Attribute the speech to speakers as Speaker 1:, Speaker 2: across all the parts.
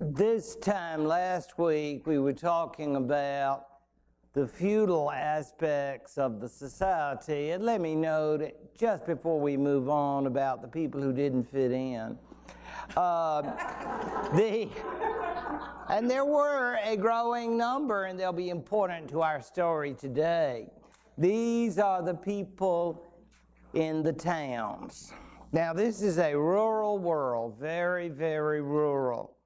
Speaker 1: This time last week, we were talking about the feudal aspects of the society. And let me note, just before we move on, about the people who didn't fit in. And there were a growing number, and they'll be important to our story today. These are the people in the towns. Now, this is a rural world, very, very rural.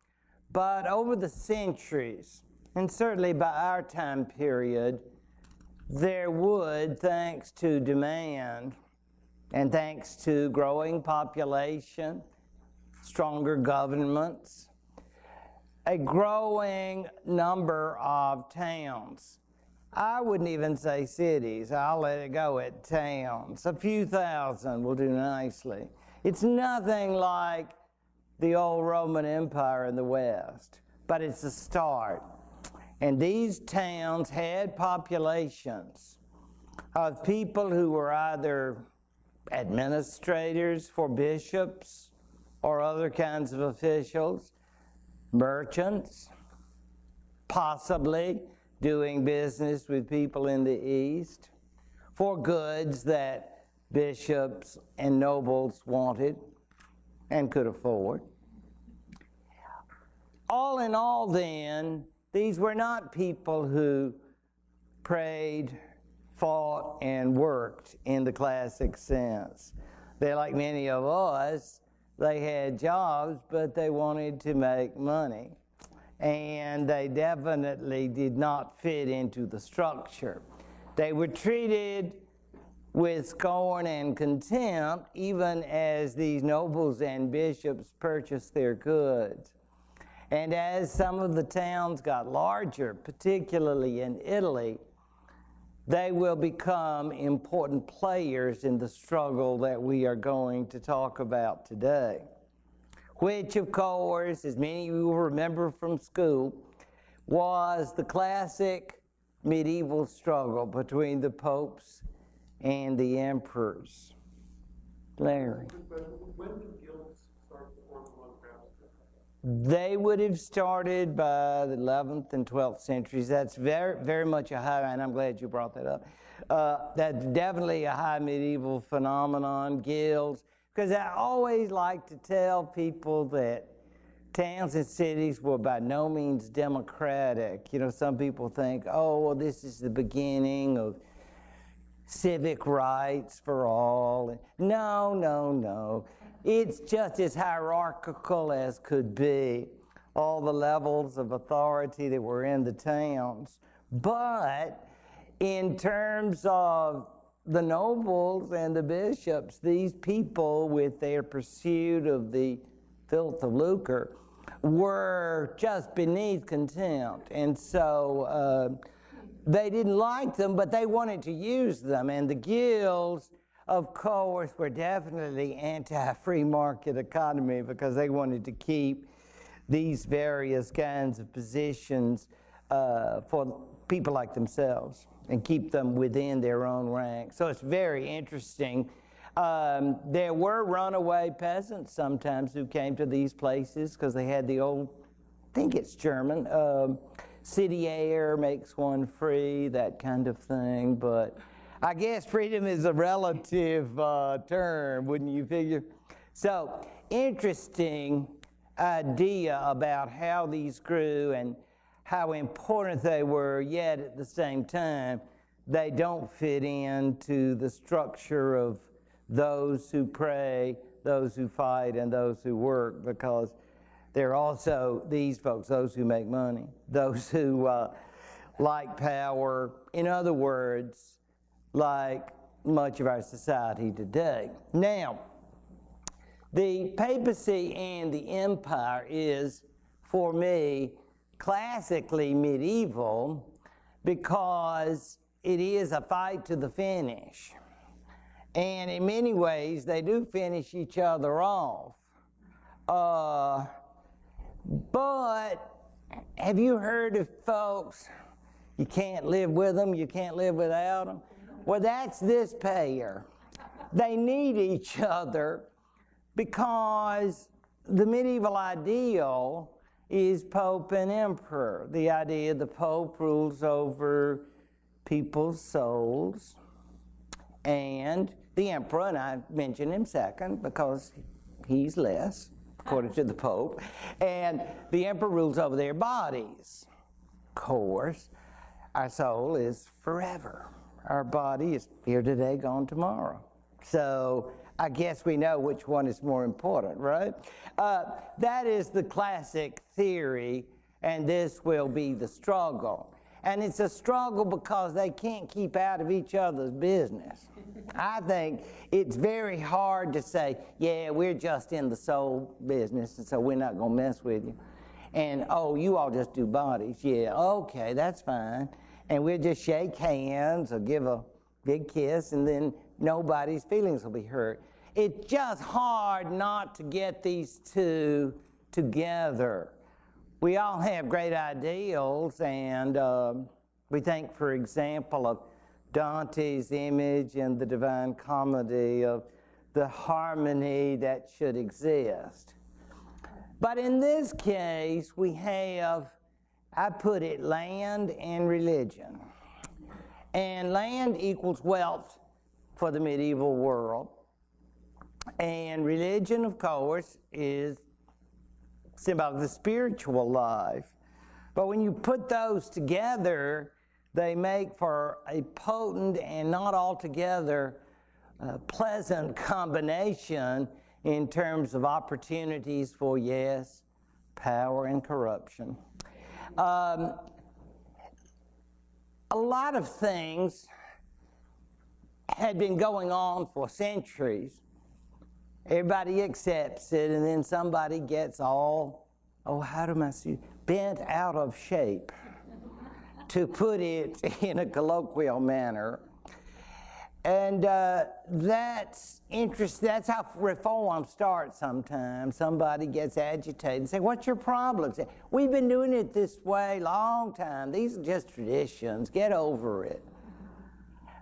Speaker 1: But over the centuries, and certainly by our time period, there would, thanks to demand and thanks to growing population, stronger governments, a growing number of towns. I wouldn't even say cities. I'll let it go at towns. A few thousand will do nicely. It's nothing like the old Roman Empire in the West, but it's a start. And these towns had populations of people who were either administrators for bishops or other kinds of officials, merchants, possibly doing business with people in the East for goods that bishops and nobles wanted and could afford. All in all, then, these were not people who prayed, fought, and worked in the classic sense. They're like many of us. They had jobs, but they wanted to make money. And they definitely did not fit into the structure. They were treated with scorn and contempt, even as these nobles and bishops purchased their goods. And as some of the towns got larger, particularly in Italy, they will become important players in the struggle that we are going to talk about today. Which, of course, as many of you will remember from school, was the classic medieval struggle between the popes and the emperors. Larry.
Speaker 2: When did guilds start to form among craftsmen?
Speaker 1: They would have started by the 11th and 12th centuries. That's very, very much a high, and I'm glad you brought that up. That's definitely a high medieval phenomenon, guilds, because I always like to tell people that towns and cities were by no means democratic. You know, some people think, oh, well, this is the beginning of civic rights for all. No, no, no. It's just as hierarchical as could be, all the levels of authority that were in the towns. But in terms of the nobles and the bishops, these people with their pursuit of the filth of lucre were just beneath contempt. And so they didn't like them, but they wanted to use them. And the guilds, of course, were definitely anti-free market economy because they wanted to keep these various kinds of positions for people like themselves and keep them within their own rank. So it's very interesting. There were runaway peasants sometimes who came to these places because they had the old, I think it's German, city air makes one free, that kind of thing. But I guess freedom is a relative term, wouldn't you figure? So, interesting idea about how these grew and how important they were, yet at the same time, they don't fit into the structure of those who pray, those who fight, and those who work, because they're also these folks, those who make money, those who like power. In other words, like much of our society today. Now, the papacy and the empire is, for me, classically medieval because it is a fight to the finish. And in many ways, they do finish each other off. But have you heard of folks, you can't live with them, you can't live without them? Well, that's this pair. They need each other because the medieval ideal is Pope and Emperor. The idea the Pope rules over people's souls, and the Emperor, and I mention him second because he's less, according to the Pope, and the Emperor rules over their bodies. Of course, our soul is forever. Our body is here today, gone tomorrow. So I guess we know which one is more important, right? That is the classic theory, and this will be the struggle. And it's a struggle because they can't keep out of each other's business. I think it's very hard to say, yeah, we're just in the soul business, and so we're not going to mess with you. And, oh, you all just do bodies. Yeah, okay, that's fine. And we'll just shake hands or give a big kiss, and then nobody's feelings will be hurt. It's just hard not to get these two together. We all have great ideals, and we think, for example, of Dante's image in the Divine Comedy of the harmony that should exist. But in this case, we have, I put it, land and religion. And land equals wealth for the medieval world. And religion, of course, is symbol of the spiritual life. But when you put those together, they make for a potent and not altogether pleasant combination in terms of opportunities for, yes, power and corruption. A lot of things had been going on for centuries. Everybody accepts it, and then somebody gets all, oh, how do I say, bent out of shape, to put it in a colloquial manner. And that's interesting. That's how reform starts sometimes. Somebody gets agitated and say, what's your problem? Say, we've been doing it this way a long time. These are just traditions. Get over it.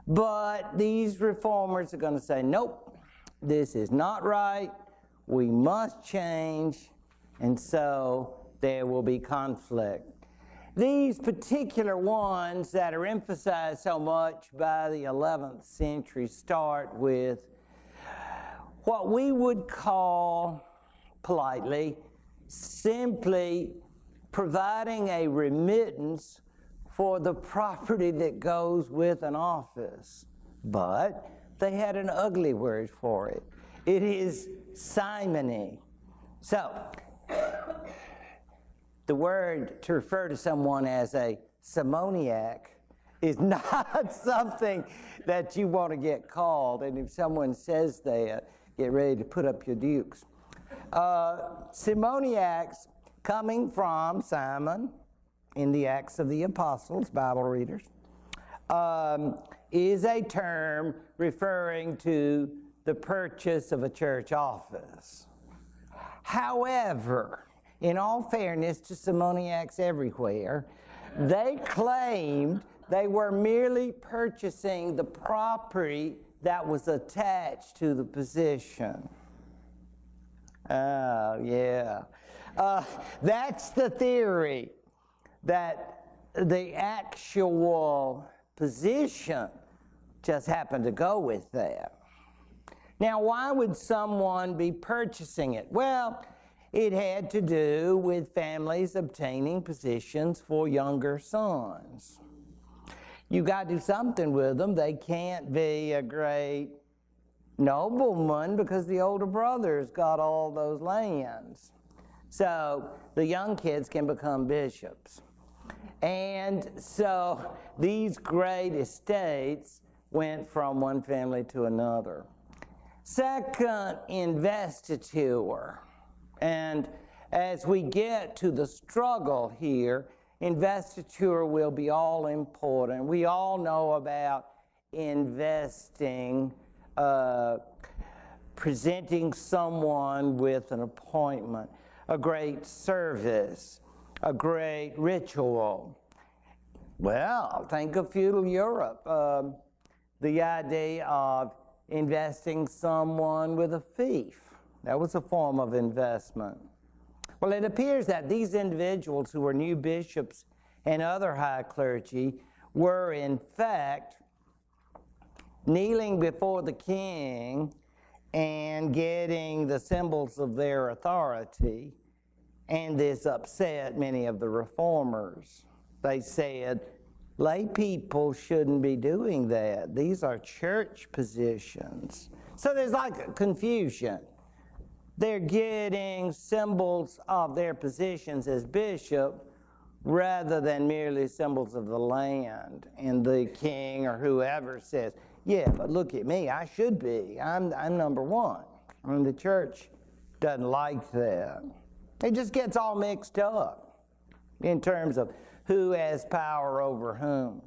Speaker 1: But these reformers are going to say, nope, this is not right. We must change. And so there will be conflict. These particular ones that are emphasized so much by the 11th century start with what we would call, politely, simply providing a remittance for the property that goes with an office. But they had an ugly word for it. It is simony. So, the word to refer to someone as a simoniac is not something that you want to get called. And if someone says that, get ready to put up your dukes. Simoniacs, coming from Simon in the Acts of the Apostles, Bible readers, is a term referring to the purchase of a church office. However, in all fairness to simoniacs everywhere, they claimed they were merely purchasing the property that was attached to the position. Oh, yeah. That's the theory, that the actual position just happened to go with that. Now, why would someone be purchasing it? Well, it had to do with families obtaining positions for younger sons. You got to do something with them. They can't be a great nobleman because the older brother's got all those lands. So the young kids can become bishops. And so these great estates went from one family to another. Second, investiture. And as we get to the struggle here, investiture will be all important. We all know about investing, presenting someone with an appointment, a great service, a great ritual. Well, think of feudal Europe. The idea of investing someone with a fief. That was a form of investment. Well, it appears that these individuals who were new bishops and other high clergy were in fact kneeling before the king and getting the symbols of their authority, and this upset many of the reformers. They said, lay people shouldn't be doing that. These are church positions. So there's like a confusion. They're getting symbols of their positions as bishop rather than merely symbols of the land. And the king or whoever says, yeah, but look at me, I should be. I'm number one. I mean, the church doesn't like that. It just gets all mixed up in terms of who has power over whom.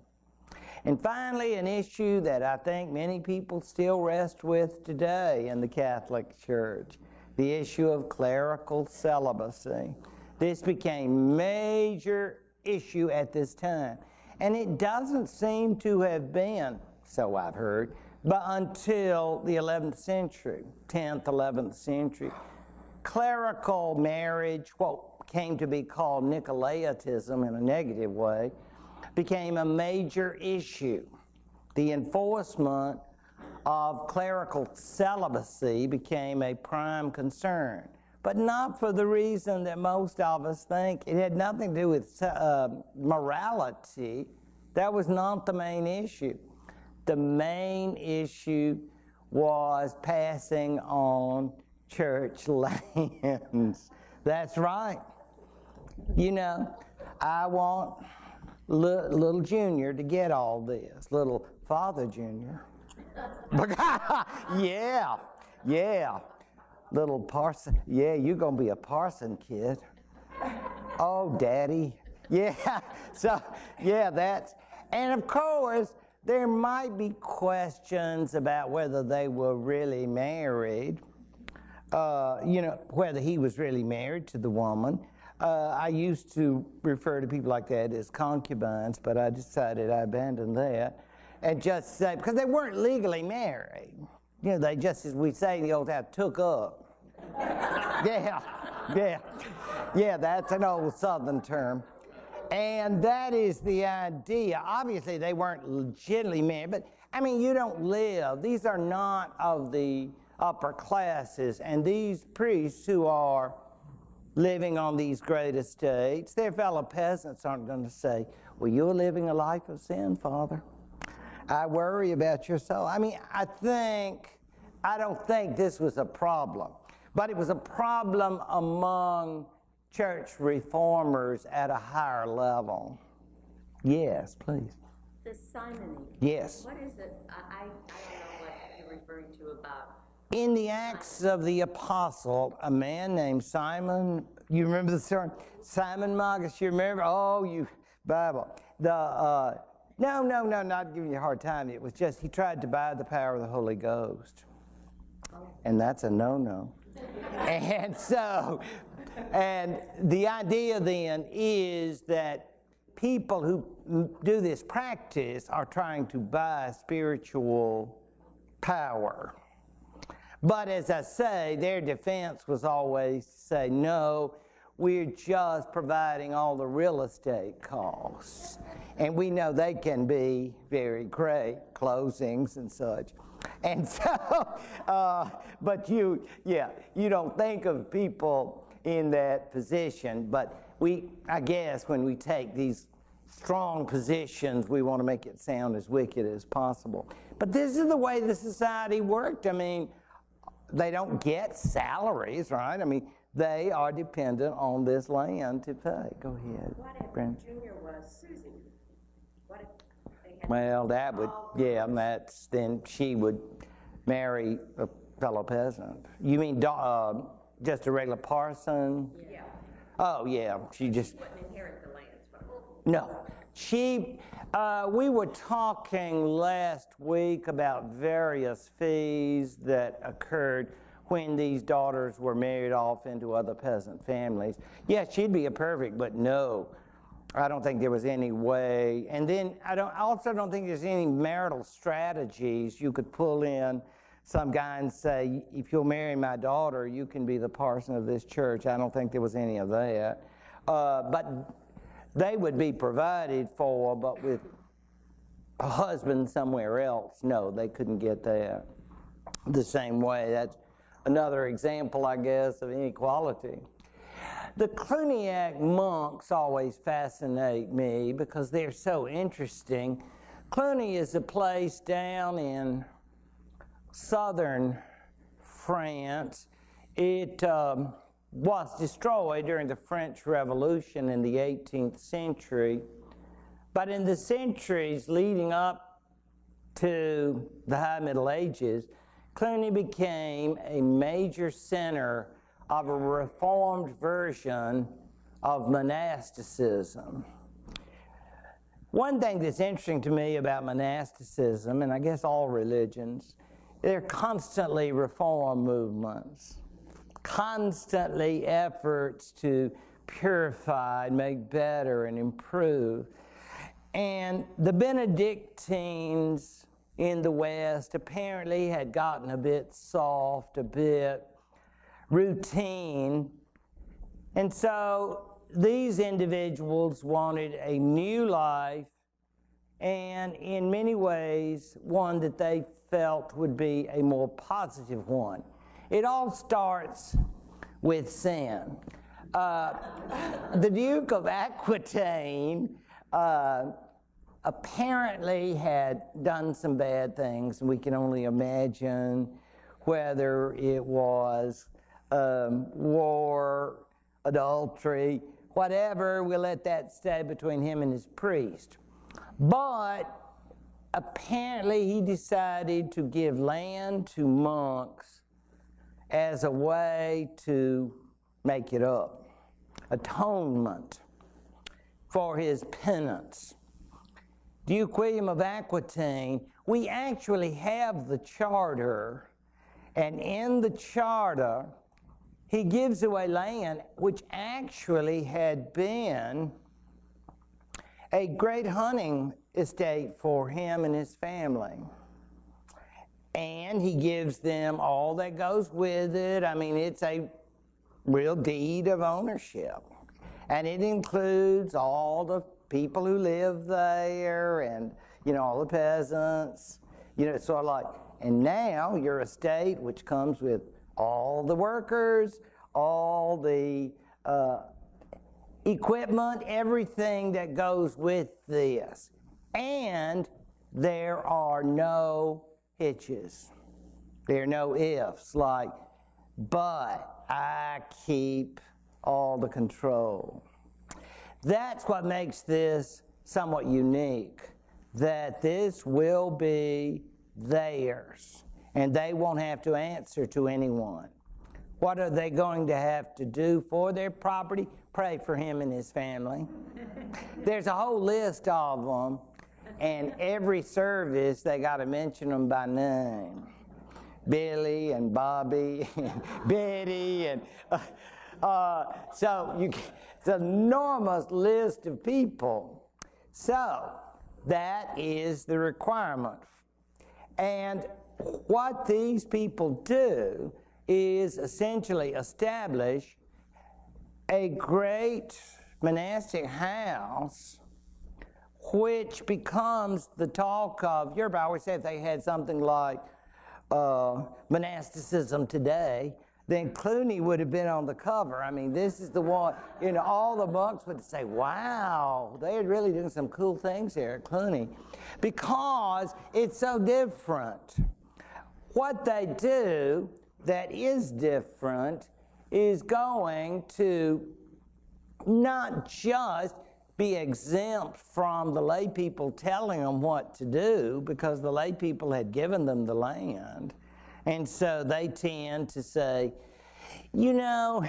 Speaker 1: And finally, an issue that I think many people still rest with today in the Catholic Church, the issue of clerical celibacy. This became a major issue at this time. And it doesn't seem to have been, so I've heard, but until the 11th century, 10th, 11th century. Clerical marriage, what came to be called Nicolaitism in a negative way, became a major issue. The enforcement of clerical celibacy became a prime concern, but not for the reason that most of us think. It had nothing to do with morality. That was not the main issue. The main issue was passing on church lands. That's right. You know, I want little Junior to get all this, little Father Junior. Yeah. Little parson. Yeah, you're going to be a parson, kid. Oh, Daddy. Yeah. So, yeah, that's. And of course, there might be questions about whether they were really married. Whether he was really married to the woman. I used to refer to people like that as concubines, but I decided I abandoned that and just say, because they weren't legally married. You know, they just, as we say in the old town, took up. Yeah, that's an old Southern term. And that is the idea. Obviously, they weren't legitimately married, but, I mean, you don't live. These are not of the upper classes, and these priests who are living on these great estates, their fellow peasants aren't going to say, well, you're living a life of sin, Father. I worry about your soul. I mean, I don't think this was a problem, but it was a problem among church reformers at a higher level. Yes, please.
Speaker 3: The simony.
Speaker 1: Yes.
Speaker 3: What is it? I don't know what you're referring to about.
Speaker 1: In the Acts of the Apostle, a man named Simon, you remember the story? Simon Magus, you remember? Oh, you Bible. No, not giving you a hard time. It was just he tried to buy the power of the Holy Ghost. And that's a no-no. And so, and the idea then is that people who do this practice are trying to buy spiritual power. But as I say, their defense was always to say, no, we're just providing all the real estate costs. And we know they can be very great, closings and such. And so, but you don't think of people in that position. But I guess when we take these strong positions, we want to make it sound as wicked as possible. But this is the way the society worked. I mean, they don't get salaries, right? I mean, they are dependent on this land to pay. Go ahead.
Speaker 3: What if Junior was Susie? What if they had
Speaker 1: well, that would, then she would marry a fellow peasant. You mean just a regular parson?
Speaker 3: Yeah.
Speaker 1: Oh, yeah. She just
Speaker 3: wouldn't inherit the lands.
Speaker 1: No. We were talking last week about various fees that occurred when these daughters were married off into other peasant families. Yeah, she'd be a perfect, but no, I don't think there was any way. And then I also don't think there's any marital strategies you could pull in some guy and say, if you'll marry my daughter, you can be the parson of this church. I don't think there was any of that. But they would be provided for, but with a husband somewhere else, no, they couldn't get that the same way. That's another example, I guess, of inequality. The Cluniac monks always fascinate me because they're so interesting. Cluny is a place down in southern France. It was destroyed during the French Revolution in the 18th century. But in the centuries leading up to the High Middle Ages, Cluny became a major center of a reformed version of monasticism. One thing that's interesting to me about monasticism, and I guess all religions, they're constantly reform movements, constantly efforts to purify, make better, and improve. And the Benedictines in the West apparently had gotten a bit soft, a bit routine. And so these individuals wanted a new life, and in many ways, one that they felt would be a more positive one. It all starts with sin. The Duke of Aquitaine apparently had done some bad things, and we can only imagine whether it was war, adultery, whatever. We'll let that stay between him and his priest. But apparently he decided to give land to monks as a way to make it up, atonement for his penance. Duke William of Aquitaine, we actually have the charter, and in the charter he gives away land which actually had been a great hunting estate for him and his family. And he gives them all that goes with it. I mean, it's a real deed of ownership. And it includes all the people who live there and, you know, all the peasants. You know, it's sort of like, and now your estate, which comes with all the workers, all the equipment, everything that goes with this. And there are no hitches. There are no ifs, like, but I keep all the control. That's what makes this somewhat unique, that this will be theirs, and they won't have to answer to anyone. What are they going to have to do for their property? Pray for him and his family. There's a whole list of them, and every service they got to mention them by name. Billy and Bobby and Betty, and so it's an enormous list of people. So that is the requirement. And what these people do is essentially establish a great monastic house which becomes the talk of Europe. I always say if they had something like monasticism today, then Cluny would have been on the cover. I mean, this is the one, you know, all the monks would say, wow, they're really doing some cool things here at Cluny, because it's so different. What they do that is different is going to not just be exempt from the lay people telling them what to do, because the lay people had given them the land. And so they tend to say, you know,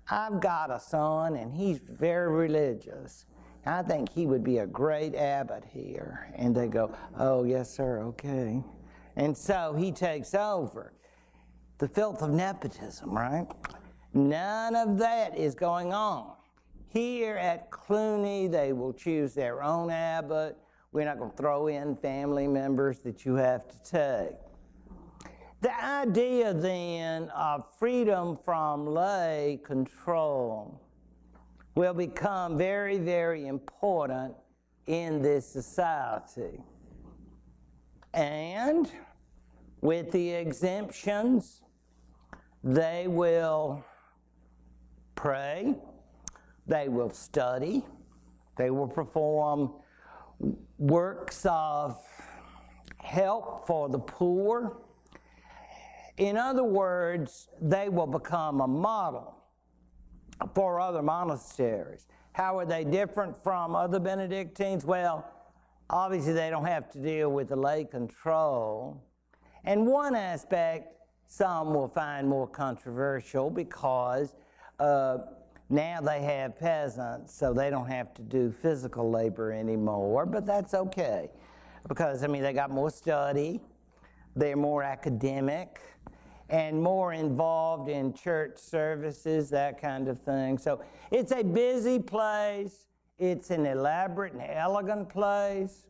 Speaker 1: I've got a son and he's very religious. I think he would be a great abbot here. And they go, oh, yes, sir, okay. And so he takes over. The filth of nepotism, right? None of that is going on. Here at Cluny, they will choose their own abbot. We're not going to throw in family members that you have to take. The idea then of freedom from lay control will become very, very important in this society. And with the exemptions, they will pray, they will study, they will perform works of help for the poor. In other words, they will become a model for other monasteries. How are they different from other Benedictines? Well, obviously they don't have to deal with the lay control. And one aspect some will find more controversial because now they have peasants, so they don't have to do physical labor anymore, but that's okay. Because, I mean, they got more study, they're more academic, and more involved in church services, that kind of thing. So it's a busy place, it's an elaborate and elegant place,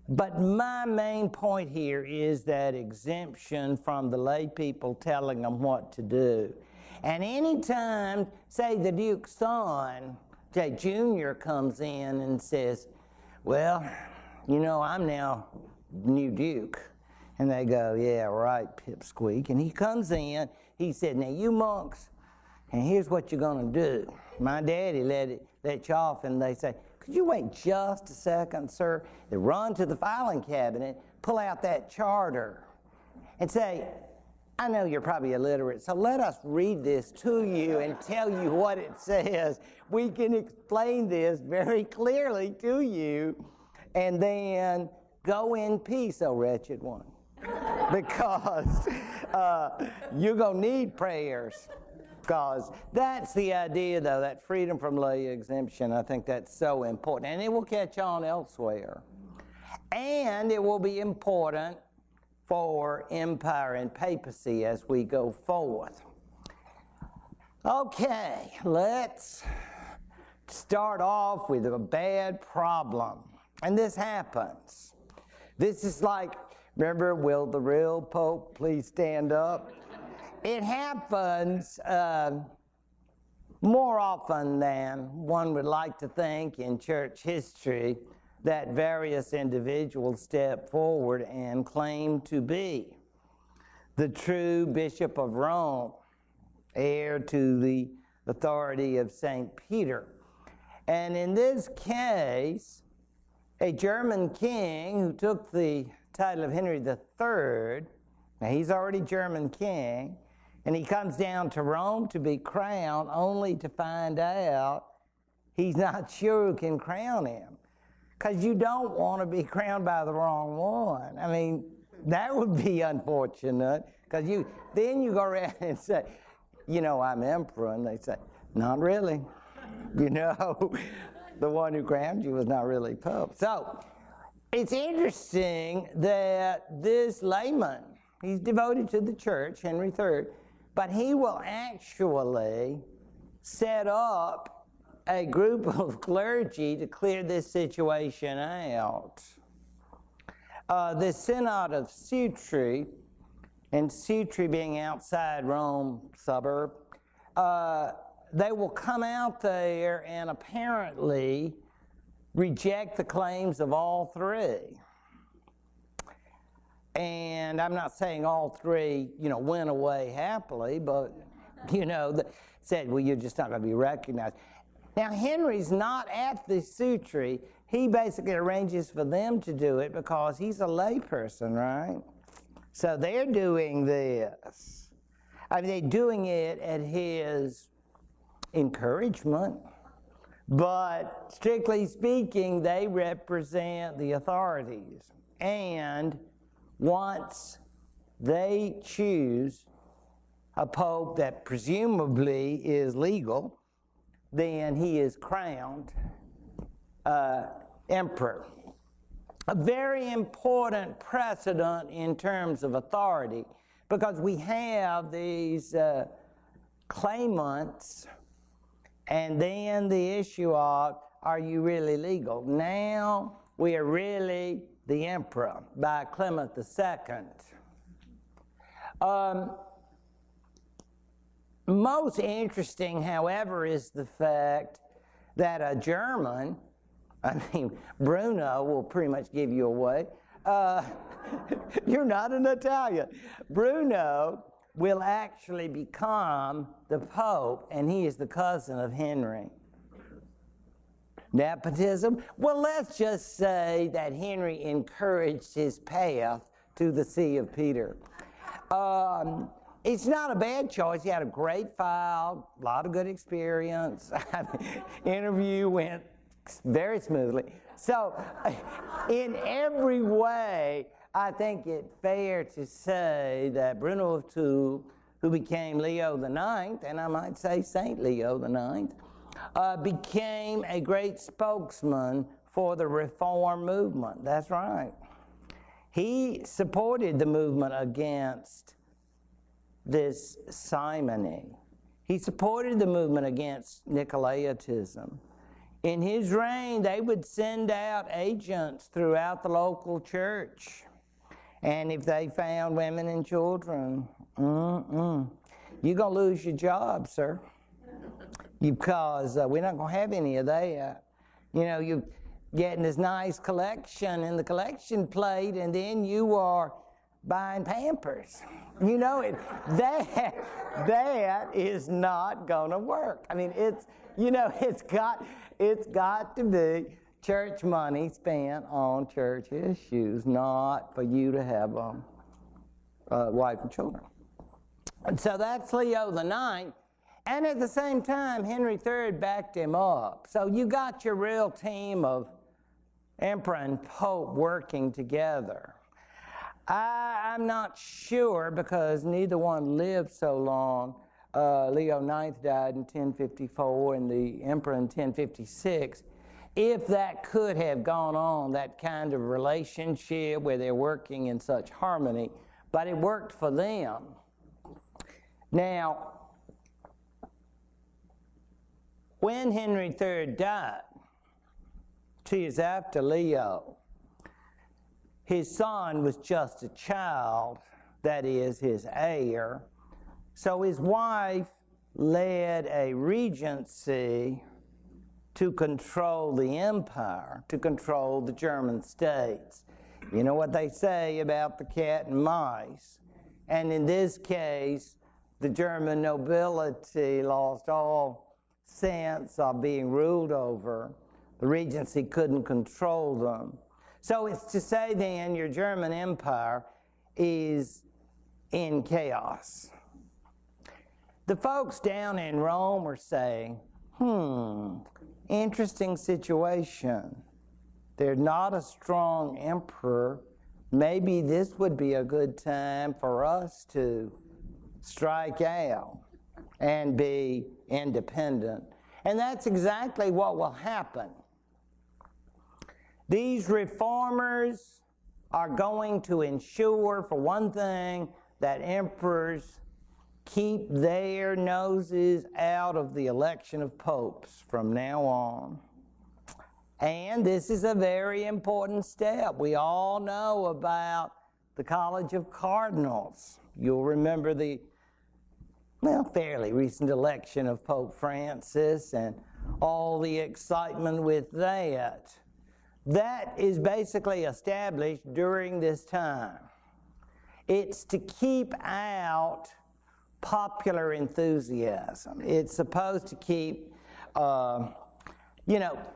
Speaker 1: but my main point here is that exemption from the lay people telling them what to do. And anytime, say, the Duke's son, say, Junior comes in and says, well, you know, I'm now new Duke. And they go, yeah, right, pipsqueak. And he comes in, he said, now you monks, and here's what you're gonna do. My daddy let you off, and they say, could you wait just a second, sir? They run to the filing cabinet, pull out that charter, and say, I know you're probably illiterate, so let us read this to you and tell you what it says. We can explain this very clearly to you, and then go in peace, O wretched one. Because you're going to need prayers. Because that's the idea, though, that freedom from lay exemption. I think that's so important. And it will catch on elsewhere. And it will be important for empire and papacy as we go forth. Okay, let's start off with a bad problem. And this happens. This is like, remember, will the real Pope please stand up? It happens more often than one would like to think in church history that various individuals step forward and claim to be the true Bishop of Rome, heir to the authority of St. Peter. And in this case, a German king who took the title of Henry III, now he's already German king, and he comes down to Rome to be crowned only to find out he's not sure who can crown him. Because you don't want to be crowned by the wrong one. I mean, that would be unfortunate, because then you go around and say, you know, I'm emperor, and they say, not really. You know, the one who crowned you was not really Pope. So, it's interesting that this layman, he's devoted to the church, Henry III, but he will actually set up a group of clergy to clear this situation out. The Synod of Sutri, and Sutri being outside Rome suburb, they will come out there and apparently reject the claims of all three. And I'm not saying all three, you know, went away happily, but, you know, said, well, you're just not going to be recognized. Now, Henry's not at the Sutri. He basically arranges for them to do it because he's a layperson, right? So they're doing this. I mean, they're doing it at his encouragement. But strictly speaking, they represent the authorities. And once they choose a pope that presumably is legal, then he is crowned emperor. A very important precedent in terms of authority, because we have these claimants, and then the issue of, are you really legal? Now we are really the emperor by Clement II. Most interesting, however, is the fact that a German, I mean, Bruno will pretty much give you away. You're not an Italian. Bruno will actually become the Pope, and he is the cousin of Henry. Nepotism? Well, let's just say that Henry encouraged his path to the See of Peter. It's not a bad choice. He had a great file, a lot of good experience. Interview went very smoothly. So, in every way, I think it's fair to say that Bruno of Tours, who became Leo IX, and I might say Saint Leo IX, became a great spokesman for the Reform movement. That's right. He supported the movement against this simony. He supported the movement against Nicolaitism. In his reign, they would send out agents throughout the local church. And if they found women and children, you're going to lose your job, sir. Because we're not going to have any of that. You know, you're getting this nice collection in the collection plate, and then you are buying Pampers. You know, that is not going to work. I mean, it's got to be church money spent on church issues, not for you to have a wife and children. And so that's Leo IX. And at the same time, Henry III backed him up. So you got your real team of emperor and pope working together. I'm not sure, because neither one lived so long. Leo IX died in 1054 and the emperor in 1056. If that could have gone on, that kind of relationship where they're working in such harmony, but it worked for them. Now, when Henry III died, 2 years after Leo, his son was just a child, that is, his heir. So his wife led a regency to control the empire, to control the German states. You know what they say about the cat and mice. And in this case, the German nobility lost all sense of being ruled over. The regency couldn't control them. So it's to say then your German empire is in chaos. The folks down in Rome were saying, interesting situation. There's not a strong emperor. Maybe this would be a good time for us to strike out and be independent. And that's exactly what will happen. These reformers are going to ensure, for one thing, that emperors keep their noses out of the election of popes from now on. And this is a very important step. We all know about the College of Cardinals. You'll remember the, fairly recent election of Pope Francis and all the excitement with that. That is basically established during this time. It's to keep out popular enthusiasm. It's supposed to keep,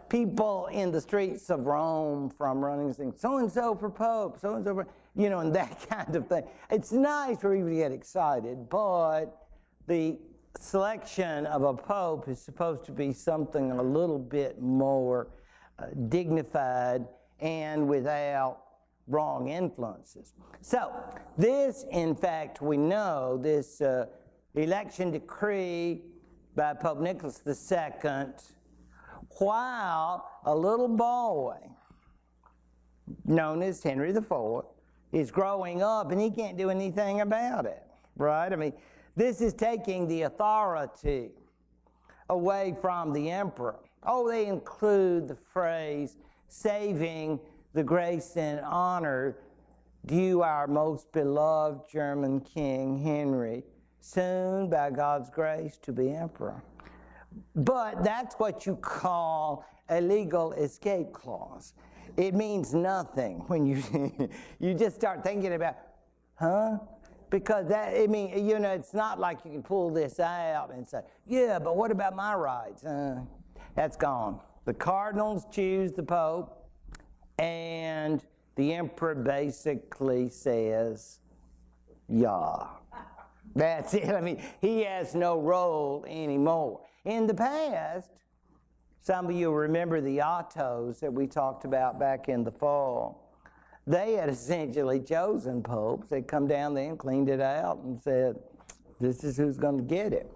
Speaker 1: people in the streets of Rome from running and saying, so-and-so for Pope, so-and-so for, and that kind of thing. It's nice for people to get excited, but the selection of a Pope is supposed to be something a little bit more dignified and without wrong influences. So this, in fact, we know, this election decree by Pope Nicholas II, while a little boy known as Henry IV is growing up, and he can't do anything about it, right? I mean, this is taking the authority away from the emperor. Oh, they include the phrase, saving the grace and honor due our most beloved German King Henry, soon by God's grace to be emperor. But that's what you call a legal escape clause. It means nothing when you you just start thinking about, huh? Because that, I mean, you know, it's not like you can pull this out and say, yeah, but what about my rights? That's gone. The cardinals choose the Pope, and the emperor basically says, yeah. That's it. I mean, he has no role anymore. In the past, some of you remember the Ottos that we talked about back in the fall. They had essentially chosen popes. They'd come down there and cleaned it out and said, this is who's going to get it.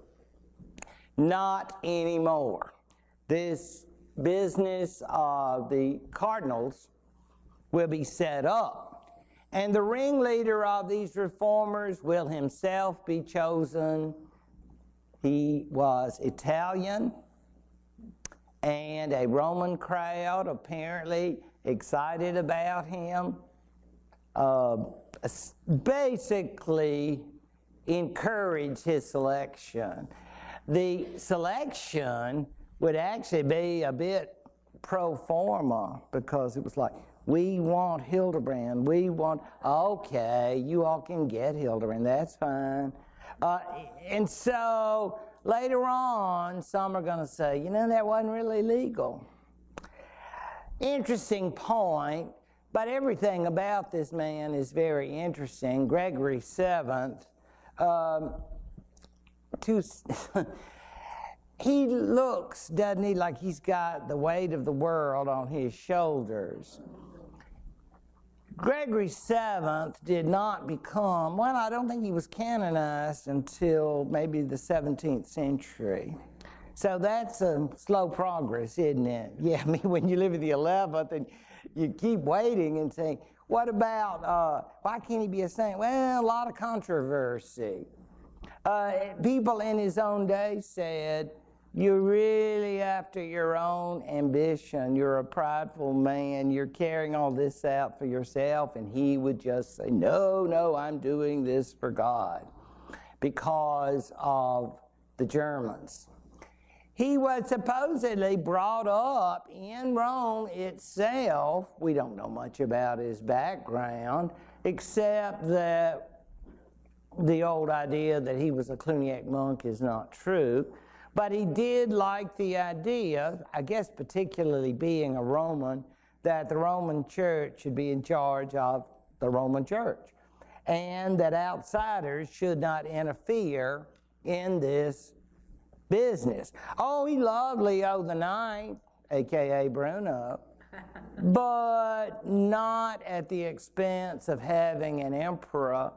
Speaker 1: Not anymore. This business of the cardinals will be set up. And the ringleader of these reformers will himself be chosen. He was Italian, and a Roman crowd apparently excited about him, basically encouraged his selection. The selection would actually be a bit pro forma, because it was like, we want Hildebrand, we want, okay, you all can get Hildebrand, that's fine. And so later on, some are going to say, you know, that wasn't really legal. Interesting point, but everything about this man is very interesting. Gregory VII, he looks, doesn't he, like he's got the weight of the world on his shoulders. Gregory VII did not become, well, I don't think he was canonized until maybe the 17th century. So that's a slow progress, isn't it? Yeah, I mean, when you live in the 11th and you keep waiting and saying, what about, why can't he be a saint? Well, a lot of controversy. People in his own day said, you're really after your own ambition. You're a prideful man. You're carrying all this out for yourself. And he would just say, no, I'm doing this for God, because of the Germans. He was supposedly brought up in Rome itself. We don't know much about his background, except that the old idea that he was a Cluniac monk is not true. But he did like the idea, I guess particularly being a Roman, that the Roman Church should be in charge of the Roman Church, and that outsiders should not interfere in this business. Oh, he loved Leo IX, a.k.a. Bruno, but not at the expense of having an emperor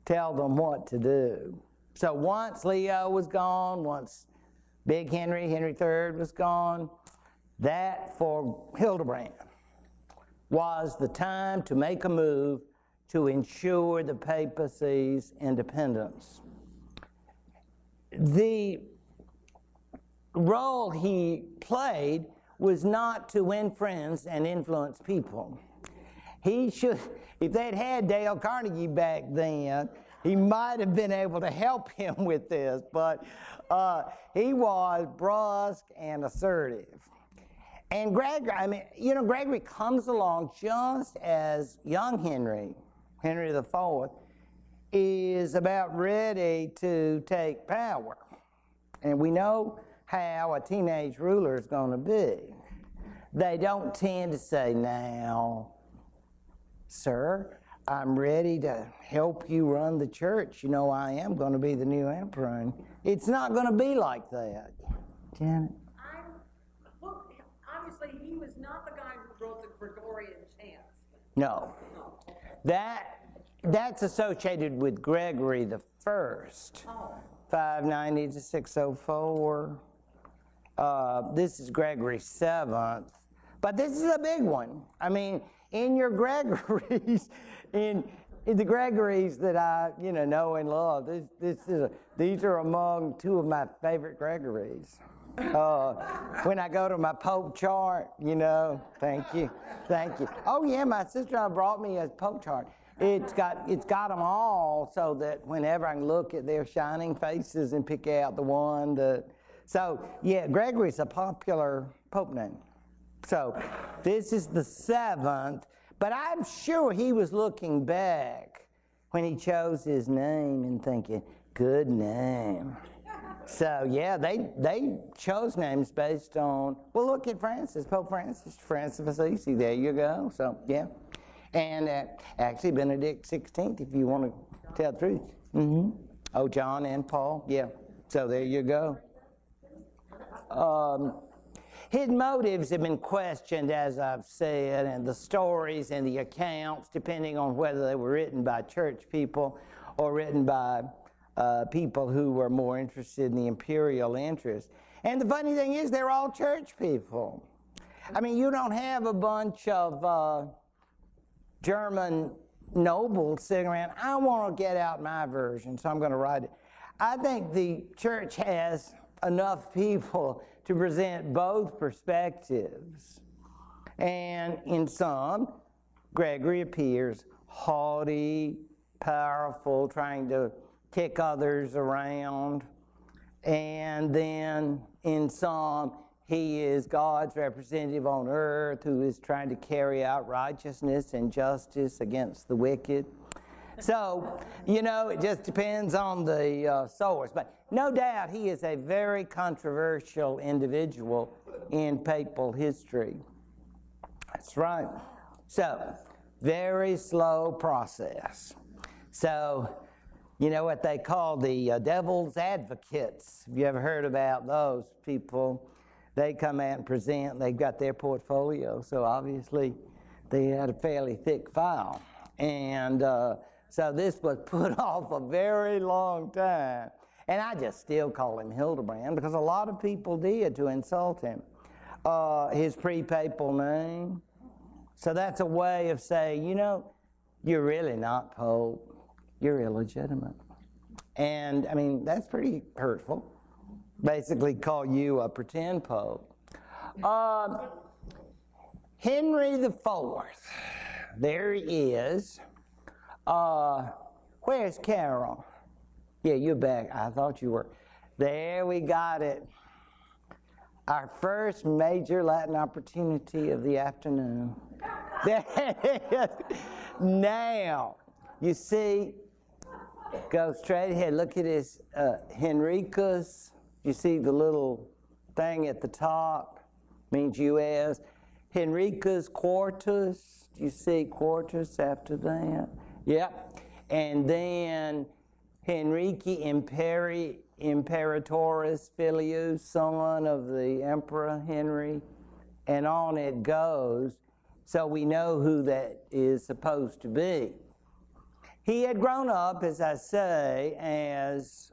Speaker 1: tell them what to do. So once Leo was gone, once Big Henry, Henry III was gone, that for Hildebrand was the time to make a move to ensure the papacy's independence. The role he played was not to win friends and influence people. He should, if they'd had Dale Carnegie back then, he might have been able to help him with this, but he was brusque and assertive. And Gregory, I mean, you know, Gregory comes along just as young Henry, Henry IV, is about ready to take power. And we know how a teenage ruler is going to be. They don't tend to say, now, sir, I'm ready to help you run the church. You know, I am going to be the new emperor. And it's not going to be like that. Janet?
Speaker 3: Obviously, he was not the guy who wrote the Gregorian chants.
Speaker 1: No. That's associated with Gregory the First, 590 to 604. This is Gregory VII, but this is a big one. I mean, in your Gregories, in the Gregories that I know and love, these are among two of my favorite Gregories. When I go to my Pope chart, thank you. Oh yeah, my sister-in-law brought me a Pope chart. It's got them all so that whenever I can look at their shining faces and pick out the one that. So yeah, Gregory's a popular pope name. So this is the 7th, but I'm sure he was looking back when he chose his name and thinking, good name. So yeah, they chose names based on, well, look at Francis, Pope Francis, Francis of Assisi, there you go. So yeah, and actually Benedict XVI, if you want to tell the truth. Oh, John and Paul, yeah, so there you go. His motives have been questioned, as I've said, and the stories and the accounts, depending on whether they were written by church people or written by people who were more interested in the imperial interest. And the funny thing is, they're all church people. I mean, you don't have a bunch of German nobles sitting around, I want to get out my version, so I'm going to write it. I think the church has enough people to present both perspectives. And in some, Gregory appears haughty, powerful, trying to kick others around. And then in some, he is God's representative on earth who is trying to carry out righteousness and justice against the wicked. So, you know, it just depends on the source. But no doubt he is a very controversial individual in papal history. That's right. So, very slow process. So, you know what they call the devil's advocates. Have you ever heard about those people? They come out and present, they've got their portfolio, so obviously they had a fairly thick file. And so this was put off a very long time. And I just still call him Hildebrand because a lot of people did to insult him. His pre-papal name. So that's a way of saying, you know, you're really not Pope. You're illegitimate. And, I mean, that's pretty hurtful. Basically call you a pretend Pope. Henry IV. There he is. Where's Carol? Yeah, you're back. I thought you were. There, we got it. Our first major Latin opportunity of the afternoon. There it is. Now, you see, go straight ahead. Look at his Henricus. You see the little thing at the top? Means U.S. Henricus Quartus. Do you see Quartus after that? Yep. And then Henrici Imperatoris Filius, son of the Emperor Henry. And on it goes. So we know who that is supposed to be. He had grown up, as I say, as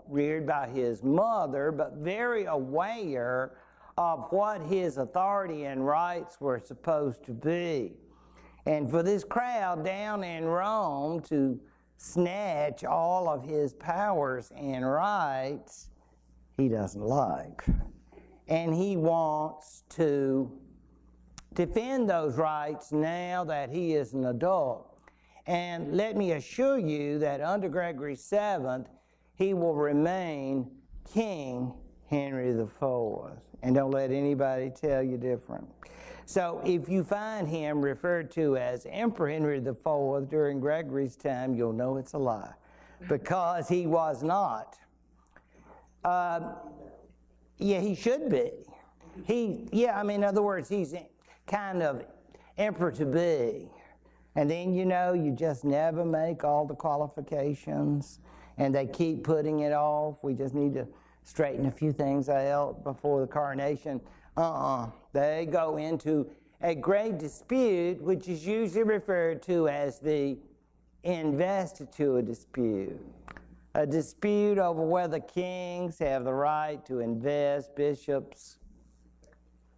Speaker 1: reared by his mother, but very aware of what his authority and rights were supposed to be. And for this crowd down in Rome to snatch all of his powers and rights, he doesn't like. And he wants to defend those rights now that he is an adult. And let me assure you that under Gregory VII, he will remain King Henry IV. And don't let anybody tell you different. So if you find him referred to as Emperor Henry IV during Gregory's time, you'll know it's a lie, because he was not. Yeah, he should be. In other words, he's kind of emperor to be. And then, you know, you just never make all the qualifications, and they keep putting it off. We just need to straighten a few things out before the coronation. They go into a great dispute, which is usually referred to as the investiture dispute. A dispute over whether kings have the right to invest bishops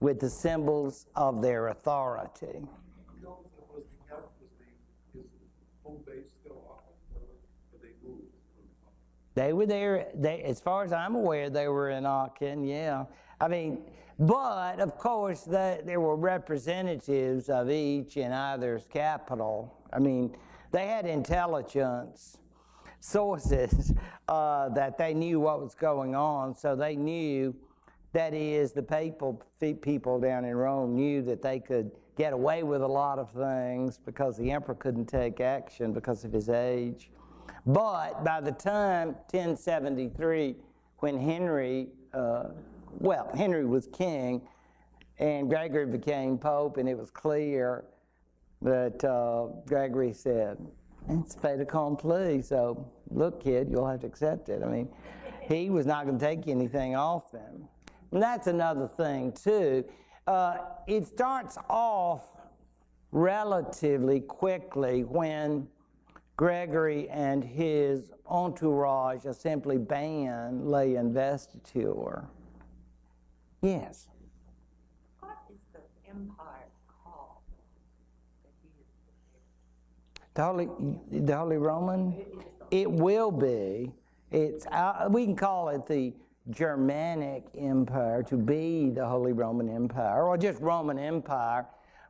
Speaker 1: with the symbols of their authority. They were there, as far as I'm aware, they were in Aachen, yeah. I mean, but of course, there were representatives of each in either's capital. I mean, They had intelligence sources that they knew what was going on, so they knew, that is, the people down in Rome knew that they could get away with a lot of things because the emperor couldn't take action because of his age. But by the time 1073, when Henry was king and Gregory became pope, and it was clear that Gregory said, it's fait accompli, so look, kid, you'll have to accept it. I mean, he was not going to take anything off them. And that's another thing, too. It starts off relatively quickly when Gregory and his entourage simply ban lay investiture. Yes?
Speaker 3: What is the empire called that he is
Speaker 1: The Holy Roman? It will be. We can call it the Germanic Empire, to be the Holy Roman Empire, or just Roman Empire,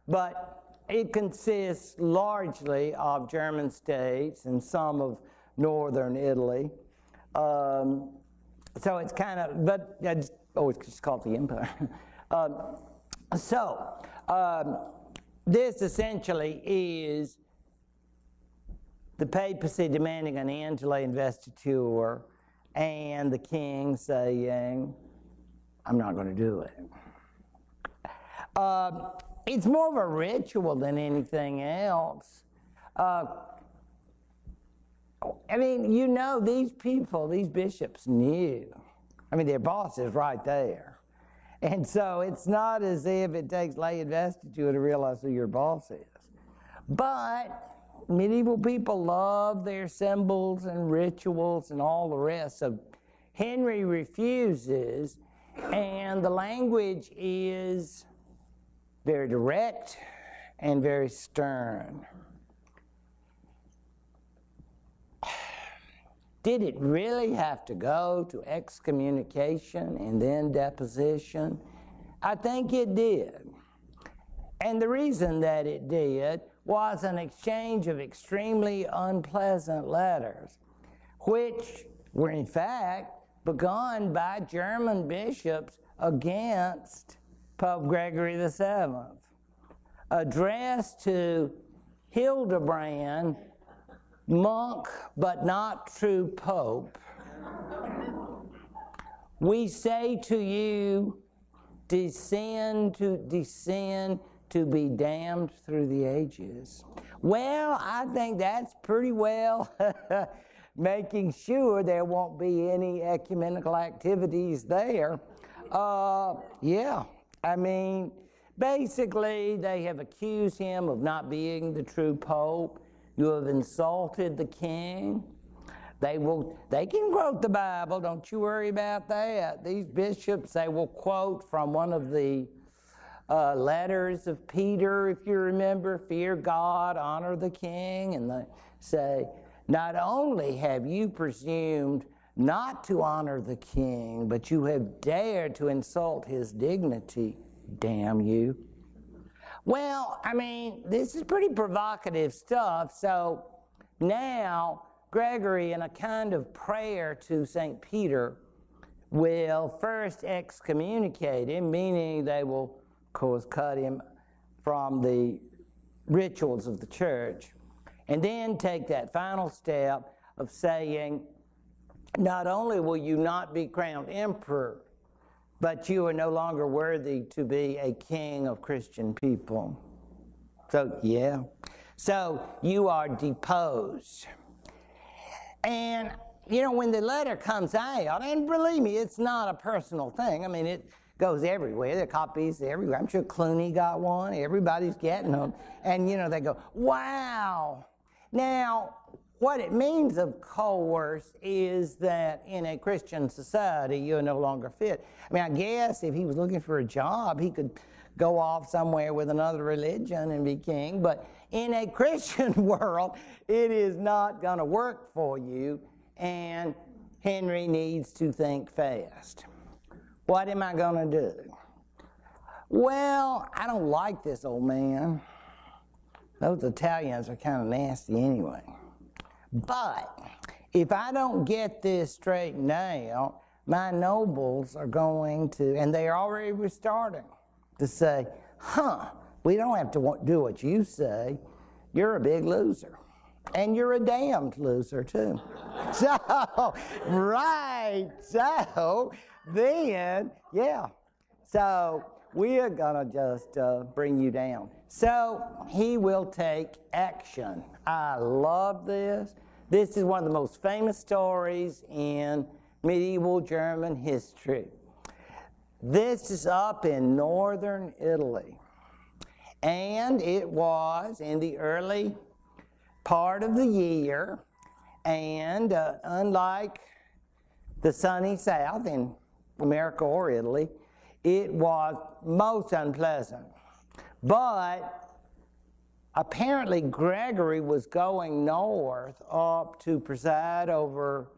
Speaker 1: but it consists largely of German states and some of northern Italy. So it's kind of, but it's just called the Empire. This essentially is the papacy demanding an end to lay investiture, and the king saying, I'm not going to do it. It's more of a ritual than anything else. I mean, you know, these people, these bishops knew. I mean, their boss is right there. And so it's not as if it takes lay investiture to realize who your boss is. But medieval people love their symbols and rituals and all the rest. So Henry refuses, and the language is very direct and very stern. Did it really have to go to excommunication and then deposition? I think it did. And the reason that it did was an exchange of extremely unpleasant letters, which were in fact begun by German bishops against Pope Gregory VII, addressed to Hildebrand, monk but not true pope. We say to you, descend to be damned through the ages. Well, I think that's pretty well making sure there won't be any ecumenical activities there. Yeah, I mean, basically they have accused him of not being the true pope. You have insulted the king. They can quote the Bible, don't you worry about that. These bishops, they will quote from one of the letters of Peter, if you remember, fear God, honor the king, and they say, not only have you presumed not to honor the king, but you have dared to insult his dignity, damn you. Well, I mean, this is pretty provocative stuff, so now Gregory, in a kind of prayer to St. Peter, will first excommunicate him, meaning they will, of course, cut him from the rituals of the church, and then take that final step of saying, not only will you not be crowned emperor, but you are no longer worthy to be a king of Christian people. So, yeah. So, you are deposed. And, you know, when the letter comes out, and believe me, it's not a personal thing. I mean, it goes everywhere. There are copies everywhere. I'm sure Clooney got one. Everybody's getting them. And, you know, they go, wow. Now, what it means, of course, is that in a Christian society, you're no longer fit. I mean, I guess if he was looking for a job, he could go off somewhere with another religion and be king. But in a Christian world, it is not going to work for you, and Henry needs to think fast. What am I going to do? Well, I don't like this old man. Those Italians are kind of nasty anyway. But if I don't get this straightened out, my nobles are going to, and they're already starting to say, we don't have to do what you say. You're a big loser. And you're a damned loser, too. So, right. So, then, yeah. So, we are going to just bring you down. So, he will take action. I love this. This is one of the most famous stories in medieval German history. This is up in northern Italy. And it was in the early part of the year, and unlike the sunny south in America or Italy, it was most unpleasant. But apparently Gregory was going north up to preside over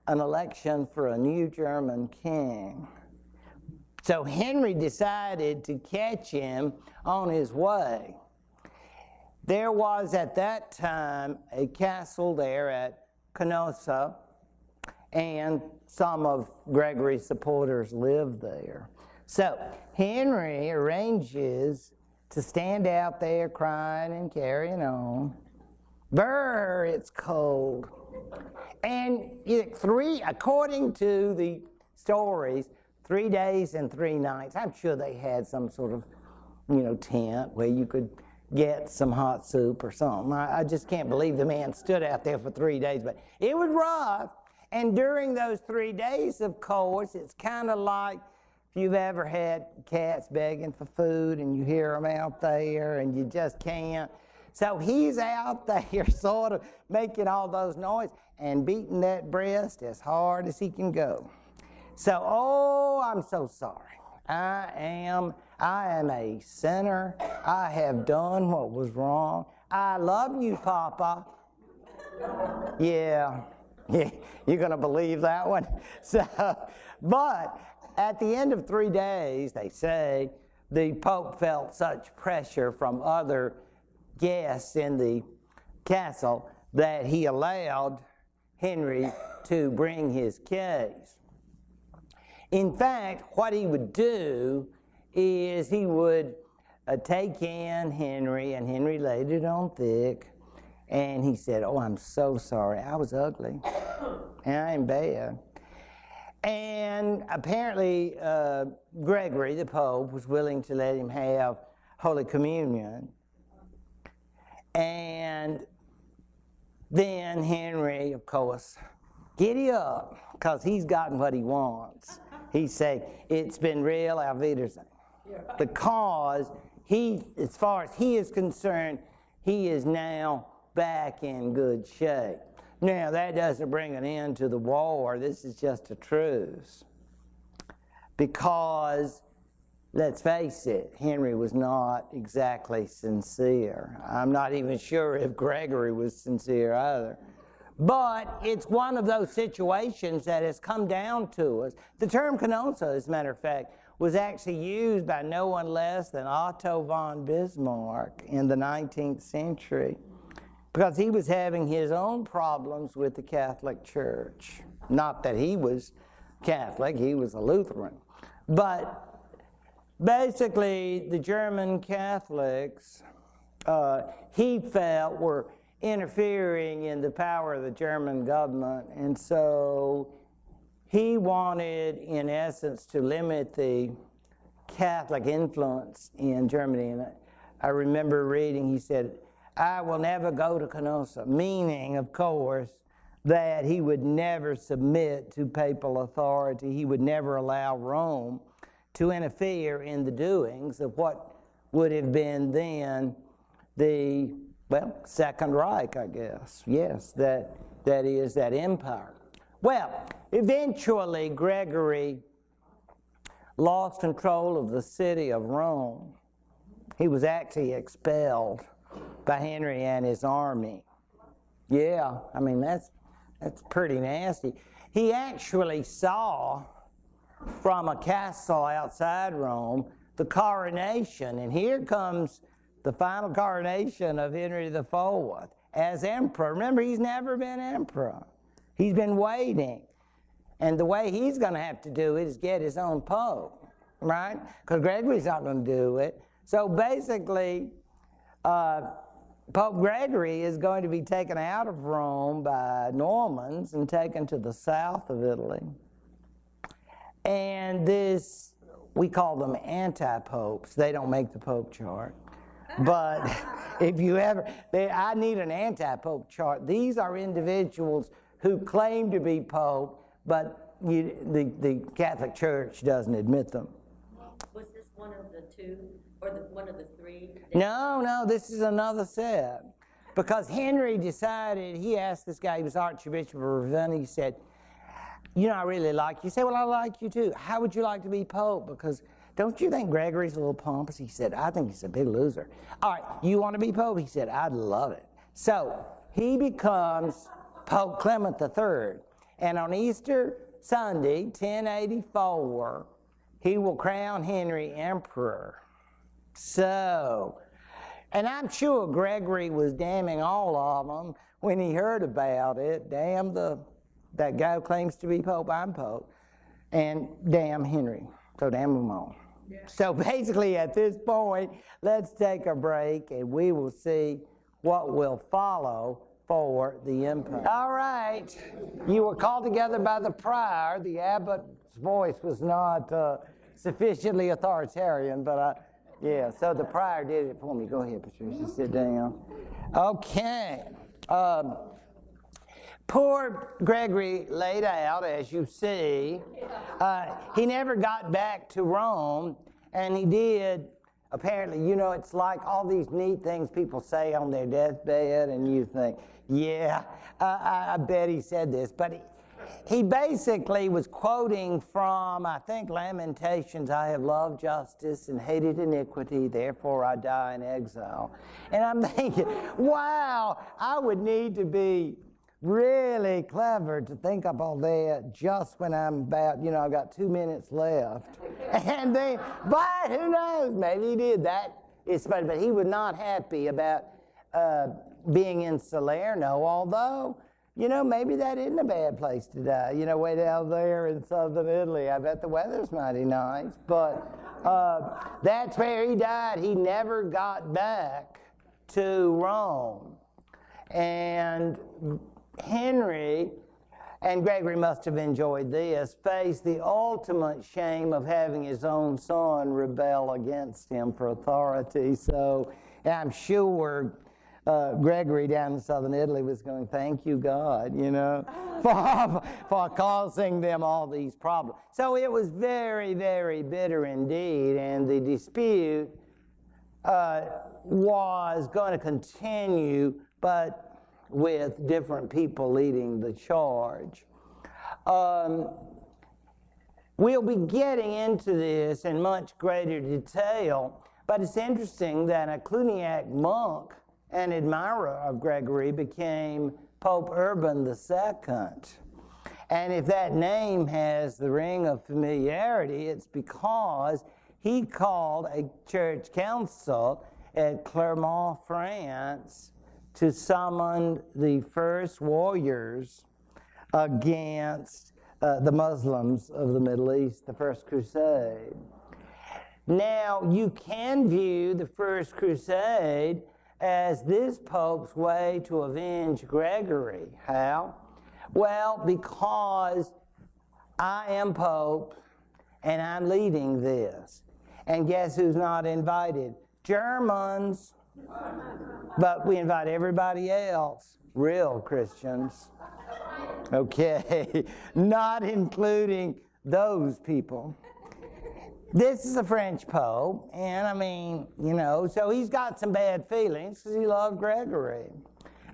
Speaker 1: an election for a new German king. So Henry decided to catch him on his way. There was at that time a castle there at Canossa, and some of Gregory's supporters lived there. So Henry arranges to stand out there crying and carrying on. Brr, it's cold. And according to the stories, 3 days and 3 nights. I'm sure they had some sort of, tent where you could get some hot soup or something. I just can't believe the man stood out there for 3 days, but it was rough. And during those 3 days, of course, it's kind of like if you've ever had cats begging for food and you hear them out there and you just can't. So he's out there sort of making all those noises and beating that breast as hard as he can go. So, I'm so sorry. I am a sinner. I have done what was wrong. I love you, Papa. Yeah, you're going to believe that one? So, but at the end of 3 days, they say, the Pope felt such pressure from other guests in the castle that he allowed Henry to bring his case. In fact, what he would do is he would take in Henry, and Henry laid it on thick, and he said, I'm so sorry. I was ugly, and I'm bad. And apparently, Gregory, the Pope, was willing to let him have Holy Communion. And then Henry, of course, giddy up, because he's gotten what he wants. He said, it's been real, auf Wiedersehen. Because as far as he is concerned, he is now back in good shape. Now, that doesn't bring an end to the war. This is just a truce. Because, let's face it, Henry was not exactly sincere. I'm not even sure if Gregory was sincere either. But it's one of those situations that has come down to us. The term Canossa, as a matter of fact, was actually used by no one less than Otto von Bismarck in the 19th century, because he was having his own problems with the Catholic Church. Not that he was Catholic, he was a Lutheran. But basically, the German Catholics, he felt, were interfering in the power of the German government, and so he wanted, in essence, to limit the Catholic influence in Germany. And I remember reading, he said, I will never go to Canossa, meaning, of course, that he would never submit to papal authority. He would never allow Rome to interfere in the doings of what would have been then the Second Reich, I guess. Yes, that is that empire. Well, eventually Gregory lost control of the city of Rome. He was actually expelled by Henry and his army. Yeah, I mean, that's pretty nasty. He actually saw from a castle outside Rome the coronation, and here comes the final coronation of Henry IV as emperor. Remember, he's never been emperor. He's been waiting. And the way he's going to have to do it is get his own pope, right? Because Gregory's not going to do it. So basically, Pope Gregory is going to be taken out of Rome by Normans and taken to the south of Italy. And this, we call them anti-popes. They don't make the pope chart. But if you ever, I need an anti-pope chart. These are individuals who claim to be pope, but the Catholic Church doesn't admit them.
Speaker 3: Was this one of the two, or one of the three?
Speaker 1: No, this is another set. Because Henry decided, he asked this guy, he was Archbishop of Ravenna, he said, you know, I really like you. He said, well, I like you too. How would you like to be pope? Because don't you think Gregory's a little pompous? He said, I think he's a big loser. All right, you want to be pope? He said, I'd love it. So he becomes Pope Clement III. And on Easter Sunday, 1084, he will crown Henry emperor. So, and I'm sure Gregory was damning all of them when he heard about it. Damn that guy who claims to be pope, I'm pope. And damn Henry. So damn them all. Yeah. So basically at this point, let's take a break and we will see what will follow for the empire. All right. You were called together by the prior. The abbot's voice was not sufficiently authoritarian, but yeah, so the prior did it for me. Go ahead, Patricia, sit down. Okay. Poor Gregory laid out, as you see. He never got back to Rome, and he did, apparently, you know, it's like all these neat things people say on their deathbed, and you think, yeah, I bet he said this, but he basically was quoting from, I think, Lamentations, I have loved justice and hated iniquity, therefore I die in exile. And I'm thinking, wow, I would need to be really clever to think up all that just when I'm about, you know, I've got 2 minutes left. And then, but who knows, maybe he did that. It's funny, but he was not happy about being in Salerno, although, you know, maybe that isn't a bad place to die. You know, way down there in southern Italy, I bet the weather's mighty nice. But that's where he died. He never got back to Rome. And Henry, and Gregory must have enjoyed this, faced the ultimate shame of having his own son rebel against him for authority. So I'm sure Gregory down in southern Italy was going, thank you, God, you know, for causing them all these problems. So it was very, very bitter indeed, and the dispute was going to continue, but with different people leading the charge. We'll be getting into this in much greater detail, but it's interesting that a Cluniac monk, an admirer of Gregory, became Pope Urban II. And if that name has the ring of familiarity, it's because he called a church council at Clermont, France, to summon the first warriors against the Muslims of the Middle East, the First Crusade. Now, you can view the First Crusade as this pope's way to avenge Gregory. How? Well, because I am pope and I'm leading this. And guess who's not invited? Germans. But we invite everybody else, real Christians. Okay, not including those people. This is a French pope, and I mean, you know, so he's got some bad feelings because he loved Gregory.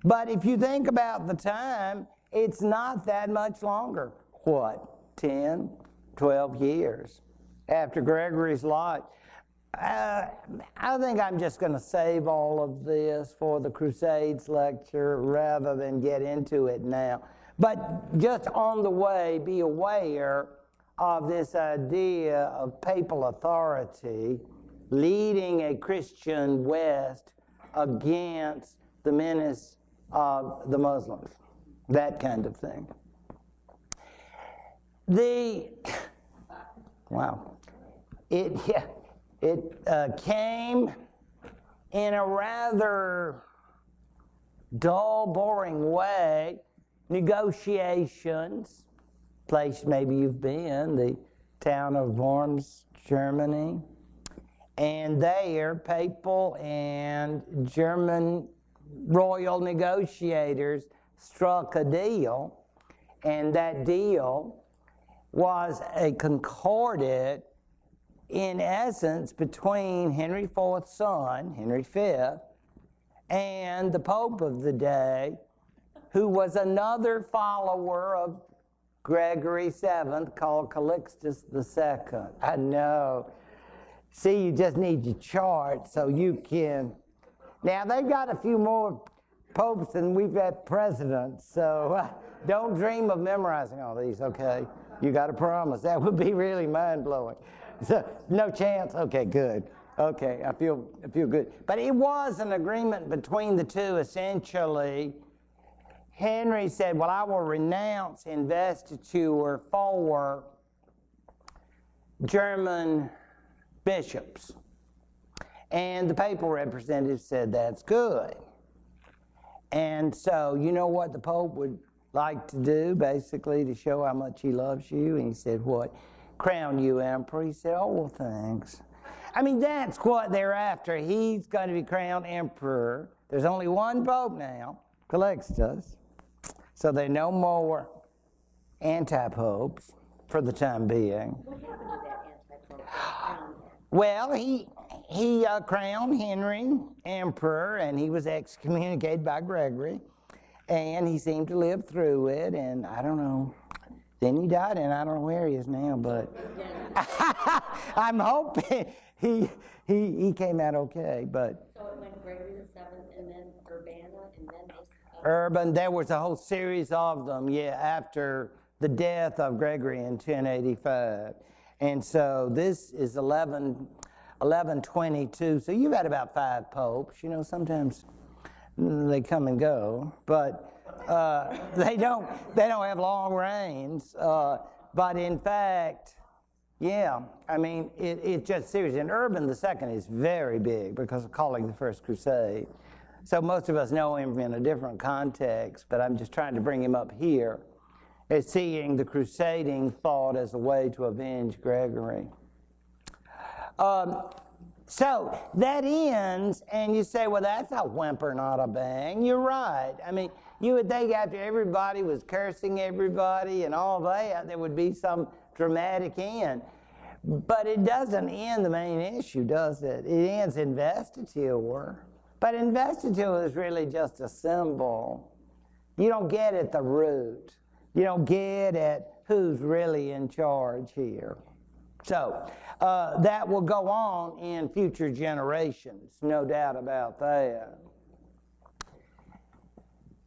Speaker 1: But if you think about the time, it's not that much longer. What, 10, 12 years after Gregory's life? I think I'm just going to save all of this for the Crusades lecture rather than get into it now. But just on the way, be aware of this idea of papal authority leading a Christian West against the menace of the Muslims, that kind of thing. It came in a rather dull, boring way. Negotiations, place maybe you've been, the town of Worms, Germany. And there, papal and German royal negotiators struck a deal, and that deal was a concordat, in essence, between Henry IV's son, Henry V, and the Pope of the day, who was another follower of Gregory VII called Calixtus II. I know. See, you just need your chart so you can. Now, they've got a few more popes than we've had presidents, so don't dream of memorizing all these, okay? You got to promise. That would be really mind-blowing. So, no chance? Okay, good. Okay, I feel good. But it was an agreement between the two, essentially. Henry said, well, I will renounce investiture for German bishops. And the papal representative said, that's good. And so, you know what the Pope would like to do, basically, to show how much he loves you? And he said, what? Crown you emperor. He said, oh, well, thanks. I mean, that's what they're after. He's going to be crowned emperor. There's only one Pope now, Calixtus. So there are no more anti-popes for the time being.
Speaker 3: What happened to that anti-pope?
Speaker 1: Well, he crowned Henry emperor, and he was excommunicated by Gregory, and he seemed to live through it, and I don't know. Then he died, and I don't know where he is now, but I'm hoping he came out okay. But
Speaker 3: So it went Gregory VII, and then Urbana, and then
Speaker 1: Urban, there was a whole series of them, yeah, after the death of Gregory in 1085. And so this is 1122. So you've had about 5 popes. You know, sometimes they come and go, but they don't have long reigns. But in fact, yeah, I mean, it's just serious. And Urban II is very big because of calling the First Crusade. So most of us know him in a different context, but I'm just trying to bring him up here as seeing the crusading thought as a way to avenge Gregory. So that ends, and you say, well, that's a whimper, not a bang. You're right. I mean, you would think after everybody was cursing everybody and all that, there would be some dramatic end. But it doesn't end the main issue, does it? It ends investiture. But investiture is really just a symbol. You don't get at the root. You don't get at who's really in charge here. So that will go on in future generations, no doubt about that.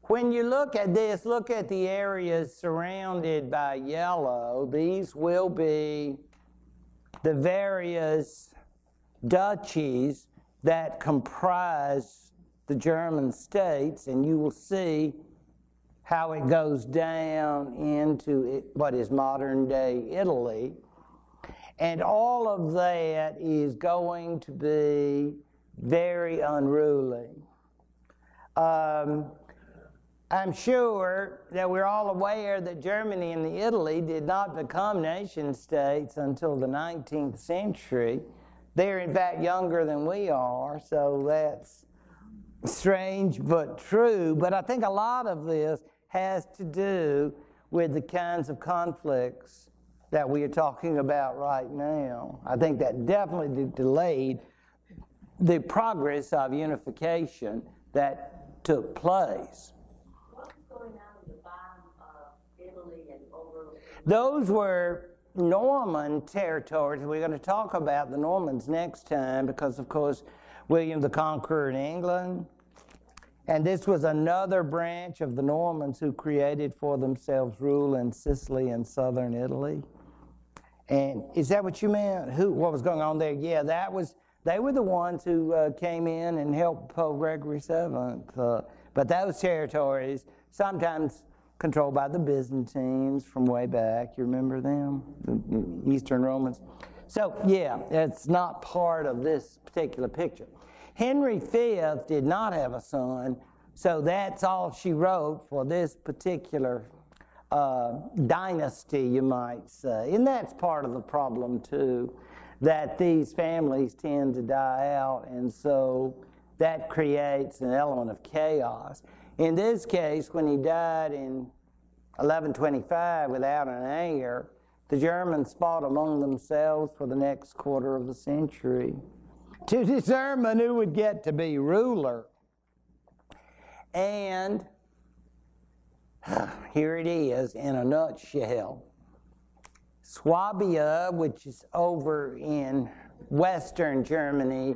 Speaker 1: When you look at this, look at the areas surrounded by yellow. These will be the various duchies that comprise the German states, and you will see how it goes down into what is modern-day Italy. And all of that is going to be very unruly. I'm sure that we're all aware that Germany and Italy did not become nation states until the 19th century. They're in fact younger than we are, so that's strange but true. But I think a lot of this has to do with the kinds of conflicts that we are talking about right now. I think that definitely delayed the progress of unification that took place.
Speaker 3: What's going on in the bottom of Italy and over?
Speaker 1: Those were Norman territories. We're going to talk about the Normans next time because, of course, William the Conqueror in England. And this was another branch of the Normans who created for themselves rule in Sicily and southern Italy. And is that what you meant? What was going on there? Yeah, that was They were the ones who came in and helped Pope Gregory VII. But those territories, sometimes controlled by the Byzantines from way back. You remember them? The Eastern Romans. So, yeah, it's not part of this particular picture. Henry V did not have a son, so that's all she wrote for this particular dynasty, you might say. And that's part of the problem, too, that these families tend to die out, and so that creates an element of chaos. In this case, when he died in 1125 without an heir, the Germans fought among themselves for the next quarter of the century to determine who would get to be ruler. And here it is in a nutshell. Swabia, which is over in western Germany,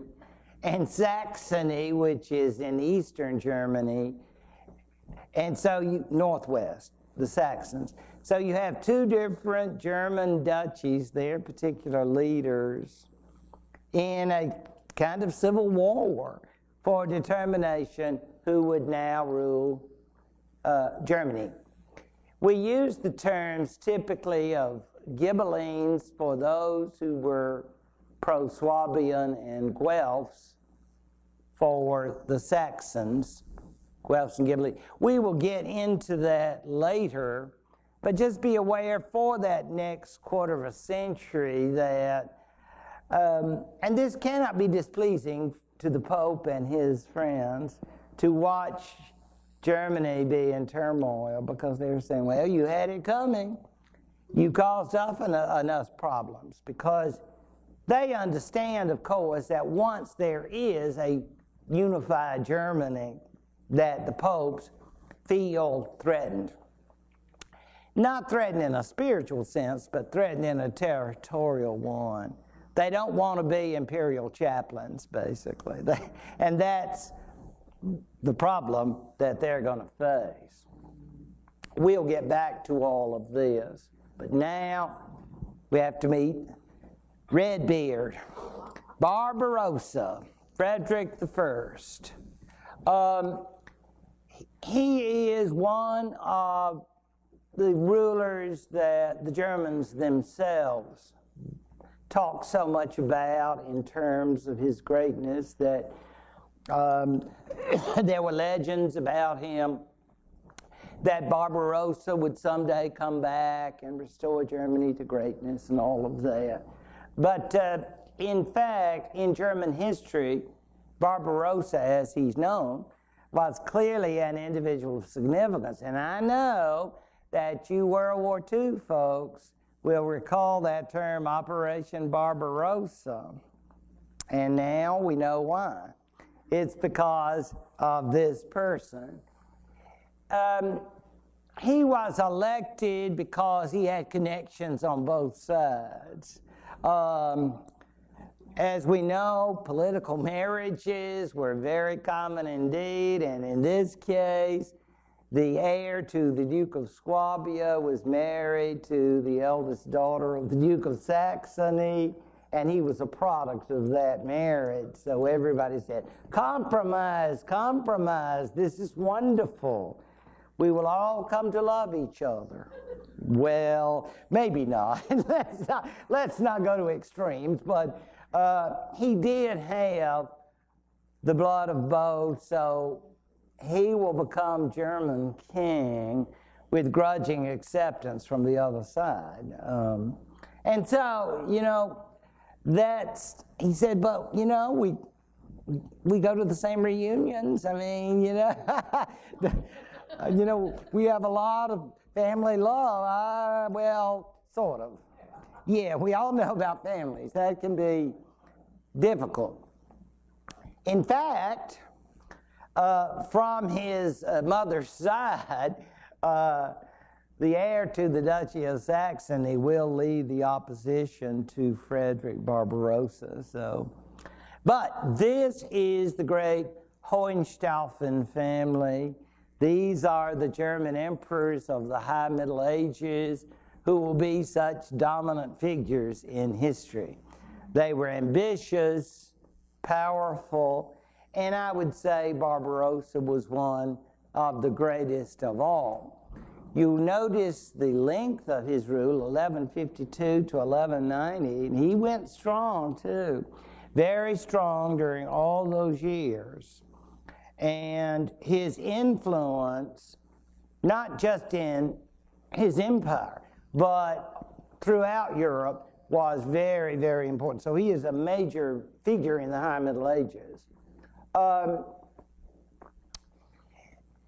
Speaker 1: and Saxony, which is in eastern Germany, and so northwest, the Saxons. So you have two different German duchies, their particular leaders, in a kind of civil war for determination who would now rule Germany. We use the terms typically of Ghibellines for those who were pro-Swabian and Guelphs for the Saxons, Guelphs and Ghibellines. We will get into that later, but just be aware for that next quarter of a century that, and this cannot be displeasing to the Pope and his friends, to watch Germany be in turmoil, because they're saying, well, you had it coming. You caused enough problems, because they understand, of course, that once there is a unified Germany, that the popes feel threatened. Not threatened in a spiritual sense, but threatened in a territorial one. They don't want to be imperial chaplains, basically. And that's the problem that they're going to face. We'll get back to all of this. But now we have to meet Redbeard, Barbarossa, Frederick I. He is one of the rulers that the Germans themselves talk so much about in terms of his greatness that there were legends about him that Barbarossa would someday come back and restore Germany to greatness and all of that. But in fact, in German history, Barbarossa, as he's known, was clearly an individual of significance. And I know that you World War II folks will recall that term, Operation Barbarossa. And now we know why. It's because of this person. He was elected because he had connections on both sides. As we know, political marriages were very common indeed, and in this case, the heir to the Duke of Swabia was married to the eldest daughter of the Duke of Saxony, and he was a product of that marriage. So everybody said, compromise, compromise, this is wonderful. We will all come to love each other. Well, maybe not. Let's not go to extremes, but he did have the blood of both, so he will become German king with grudging acceptance from the other side. And so, you know, he said, but, you know, we go to the same reunions. I mean, you know, you know, we have a lot of family love. Well, sort of. Yeah, we all know about families. That can be difficult. In fact, from his mother's side, the heir to the Duchy of Saxony will lead the opposition to Frederick Barbarossa. But this is the great Hohenstaufen family. These are the German emperors of the High Middle Ages who will be such dominant figures in history. They were ambitious, powerful, and I would say Barbarossa was one of the greatest of all. You'll notice the length of his rule, 1152 to 1190, and he went strong too, very strong during all those years. And his influence, not just in his empire, but throughout Europe, was very, very important. So he is a major figure in the High Middle Ages.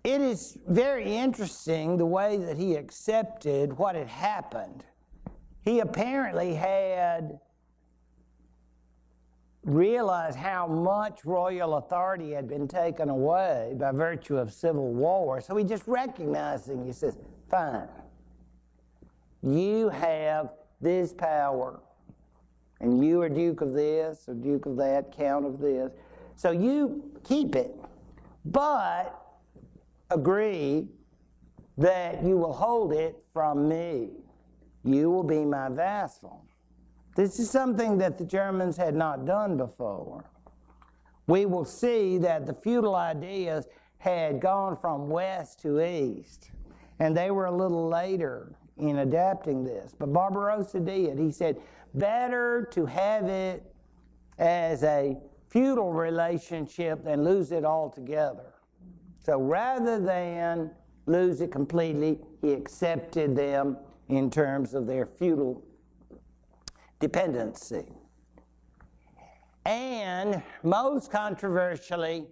Speaker 1: It is very interesting the way that he accepted what had happened. He apparently had realized how much royal authority had been taken away by virtue of civil war. So he just recognized it. He says, fine, you have this power, and you are Duke of this, or Duke of that, Count of this. So you keep it, but agree that you will hold it from me. You will be my vassal. This is something that the Germans had not done before. We will see that the feudal ideas had gone from west to east, and they were a little later in adapting this. But Barbarossa did. He said, better to have it as a feudal relationship than lose it altogether. So rather than lose it completely, he accepted them in terms of their feudal dependency. And most controversially,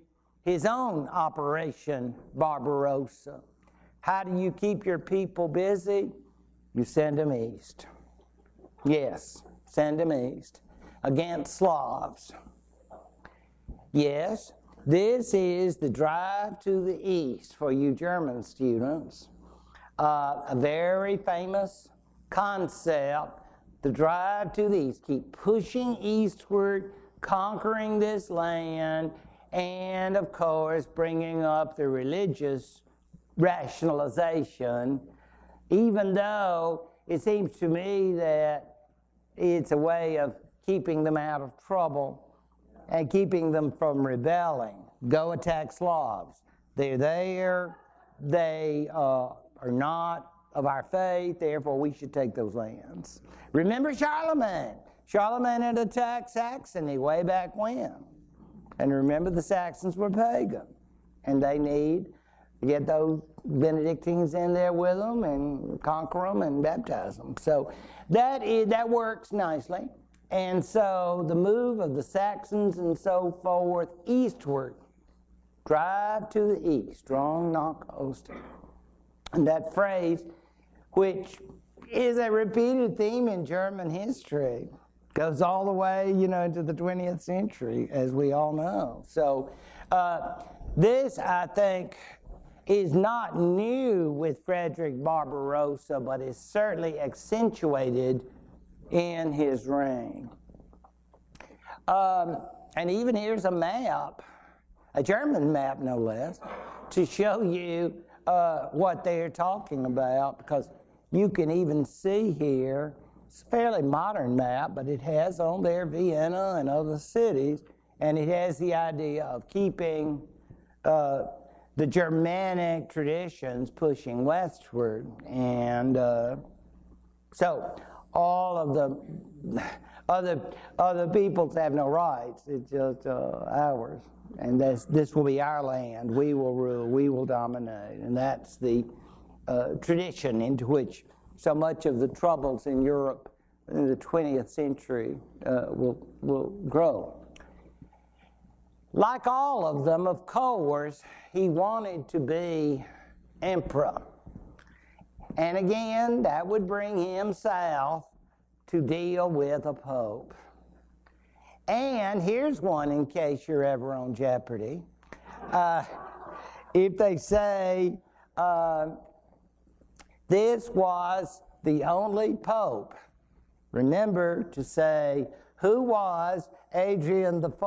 Speaker 1: his own Operation Barbarossa. How do you keep your people busy? You send them east. Yes, send them east. Against Slavs. Yes, this is the drive to the east for you German students. A very famous concept, the drive to the east. Keep pushing eastward, conquering this land, and of course bringing up the religious rationalization, even though it seems to me that it's a way of keeping them out of trouble and keeping them from rebelling. Go attack Slavs. They're there. They are not of our faith, therefore we should take those lands. Remember Charlemagne. Charlemagne had attacked Saxony way back when. And remember the Saxons were pagan. And they need to get those Benedictines in there with them and conquer them and baptize them. So that works nicely. And so the move of the Saxons and so forth eastward, drive to the east, strong knock Osten. And that phrase, which is a repeated theme in German history, goes all the way, into the 20th century, as we all know. So this, I think, is not new with Frederick Barbarossa, but is certainly accentuated in his reign. And even here's a map, a German map no less, to show you what they're talking about, because you can even see here, it's a fairly modern map, but it has on there Vienna and other cities, and it has the idea of keeping the Germanic traditions pushing westward. And so all of the other peoples have no rights. It's just ours. And this will be our land. We will rule. We will dominate. And that's the tradition into which so much of the troubles in Europe in the 20th century will grow. Like all of them, of course, he wanted to be emperor. And again, that would bring him south to deal with a pope. And here's one in case you're ever on Jeopardy. If they say this was the only pope, remember to say, who was Adrian IV?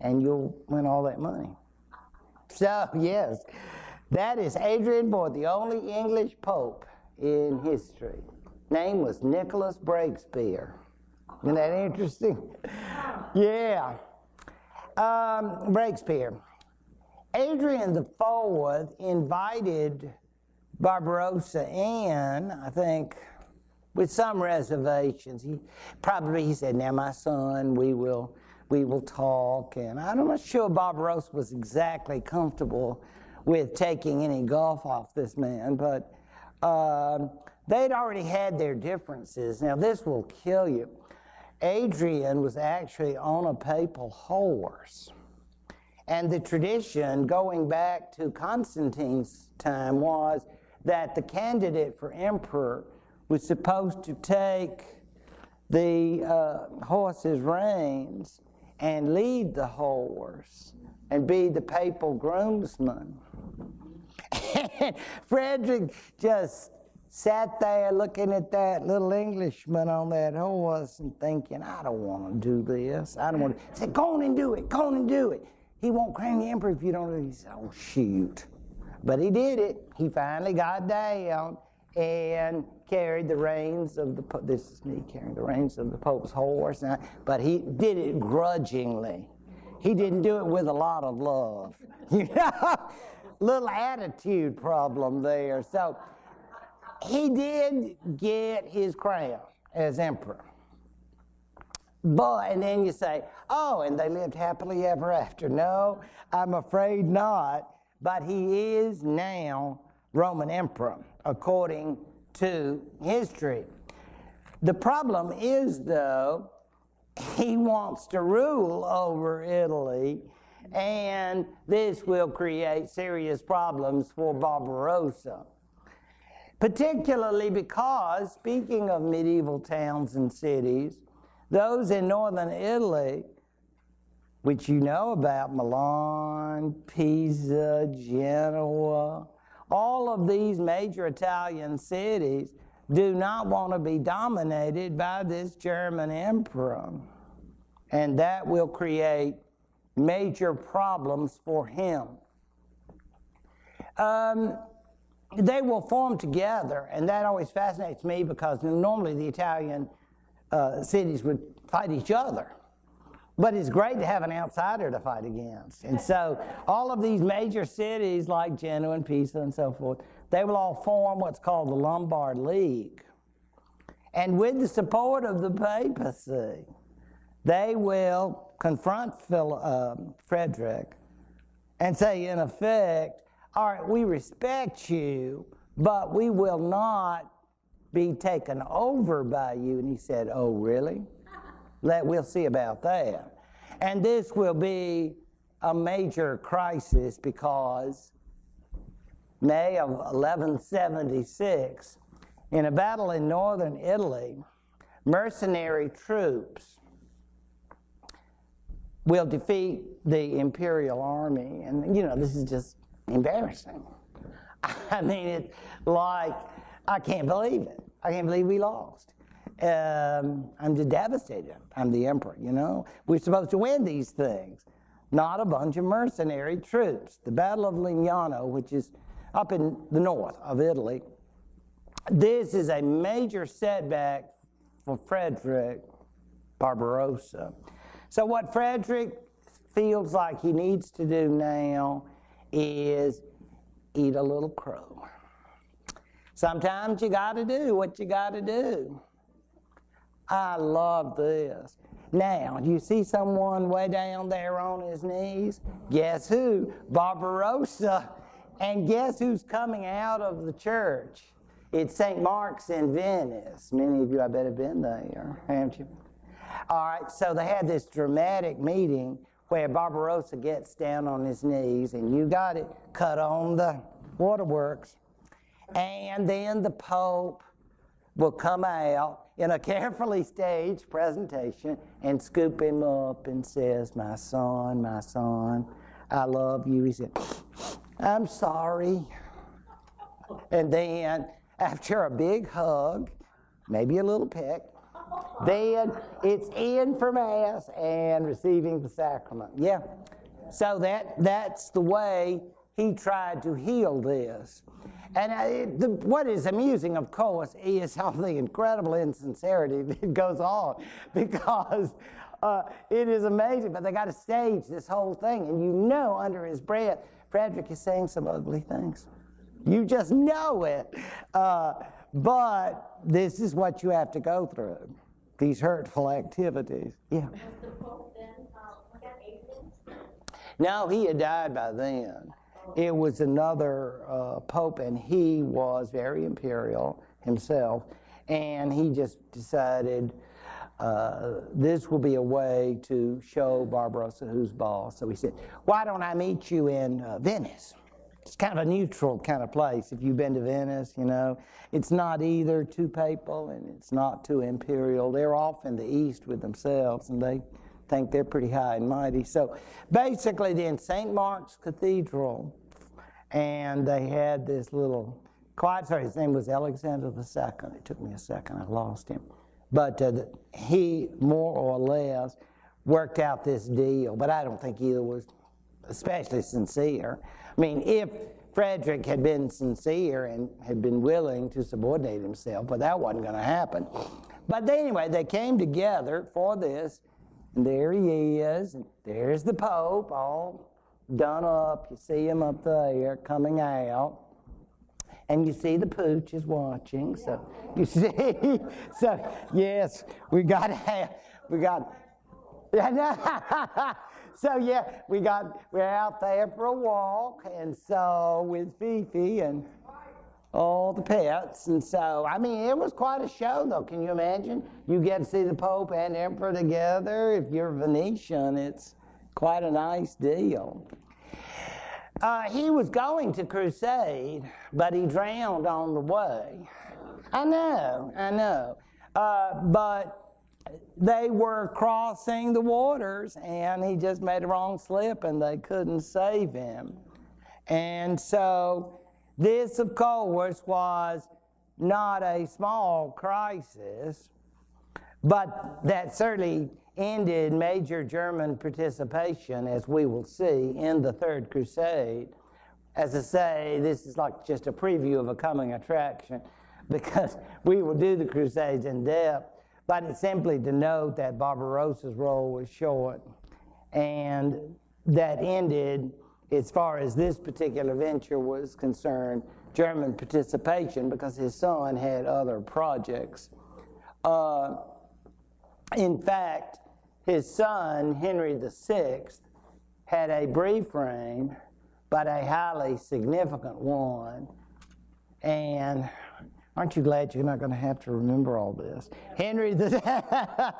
Speaker 1: And you'll win all that money. So, yes, that is Adrian IV, the only English pope in history. Name was Nicholas Breakspere. Isn't that interesting? Yeah. Breakspear. Adrian the Fourth invited Barbarossa in, I think, with some reservations. He said, "Now, my son, we will talk." And I'm not sure Barbarossa was exactly comfortable with taking any guff off this man, but they'd already had their differences. Now, this will kill you. Adrian was actually on a papal horse. And the tradition going back to Constantine's time was that the candidate for emperor was supposed to take the horse's reins and lead the horse and be the papal groomsman. And Frederick just sat there looking at that little Englishman on that horse and thinking, "I don't want to do this. I don't want to." He said, "Go on and do it. Go on and do it. He won't crown the emperor if you don't do it." He said, "Oh, shoot." But he did it. He finally got down and carried the reins of the this is me carrying the reins of the Pope's horse. But he did it grudgingly. He didn't do it with a lot of love. You know, little attitude problem there. So he did get his crown as emperor. But, and then you say, "Oh, and they lived happily ever after." No, I'm afraid not. But he is now Roman emperor, according to history. The problem is, though, he wants to rule over Italy, and this will create serious problems for Barbarossa. Particularly because, speaking of medieval towns and cities, those in northern Italy, which you know about, Milan, Pisa, Genoa, all of these major Italian cities do not want to be dominated by this German emperor. And that will create major problems for him. They will form together, and that always fascinates me because normally the Italian cities would fight each other. But it's great to have an outsider to fight against. And so all of these major cities like Genoa and Pisa and so forth, they will all form what's called the Lombard League. And with the support of the papacy, they will confront Frederick and say, in effect, "All right, we respect you, but we will not be taken over by you." And he said, "Oh, really? We'll see about that." And this will be a major crisis because May of 1176, in a battle in northern Italy, mercenary troops will defeat the imperial army. And, you know, this is just embarrassing. I mean, it's like, I can't believe it. I can't believe we lost. I'm just devastated. I'm the emperor, you know. We're supposed to win these things, not a bunch of mercenary troops. The Battle of Lignano, which is up in the north of Italy, this is a major setback for Frederick Barbarossa. So what Frederick feels like he needs to do now is eat a little crow. Sometimes you got to do what you got to do. I love this. Now, you see someone way down there on his knees? Guess who? Barbarossa. And guess who's coming out of the church? It's St. Mark's in Venice. Many of you, I bet, have been there, haven't you? All right, so they had this dramatic meeting where Barbarossa gets down on his knees, and you got it, cut on the waterworks. And then the Pope will come out in a carefully staged presentation and scoop him up and says, my son, I love you." He said, "I'm sorry." And then after a big hug, maybe a little peck, then it's in for Mass and receiving the sacrament. Yeah. So that's the way he tried to heal this. And what is amusing, of course, is all the incredible insincerity that goes on, because it is amazing. But they got to stage this whole thing, and you know under his breath, Frederick is saying some ugly things. You just know it. But this is what you have to go through, these hurtful activities. Yeah.
Speaker 3: Was the Pope then, was that atheist?
Speaker 1: No, he had died by then. It was another pope, and he was very imperial himself, and he just decided this will be a way to show Barbarossa who's boss. So he said, why don't I meet you in Venice? It's kind of a neutral kind of place. If you've been to Venice, you know, it's not either too papal and it's not too imperial. They're off in the east with themselves, and they think they're pretty high and mighty. So basically, they're in St. Mark's Cathedral, and they had this little his name was Alexander II. It took me a second, I lost him. But he, more or less, worked out this deal, but I don't think either was especially sincere. I mean, if Frederick had been sincere and had been willing to subordinate himself, but that wasn't going to happen. But anyway, they came together for this, and there he is, and there's the Pope, all done up. You see him up there coming out, and you see the pooch is watching. So you see, so yes, we're out there for a walk, and so with Fifi and all the pets, and so, I mean, it was quite a show, though. Can you imagine? You get to see the Pope and the Emperor together. If you're Venetian, it's quite a nice deal. He was going to crusade, but he drowned on the way. I know. But they were crossing the waters, and he just made a wrong slip, and they couldn't save him. And so this, of course, was not a small crisis, but that certainly ended major German participation, as we will see, in the Third Crusade. As I say, this is like just a preview of a coming attraction, because we will do the Crusades in depth, but it's simply to note that Barbarossa's role was short, and that ended, as far as this particular venture was concerned, German participation, because his son had other projects. In fact, his son, Henry VI, had a brief reign, but a highly significant one. And aren't you glad you're not going to have to remember all this? Henry VI,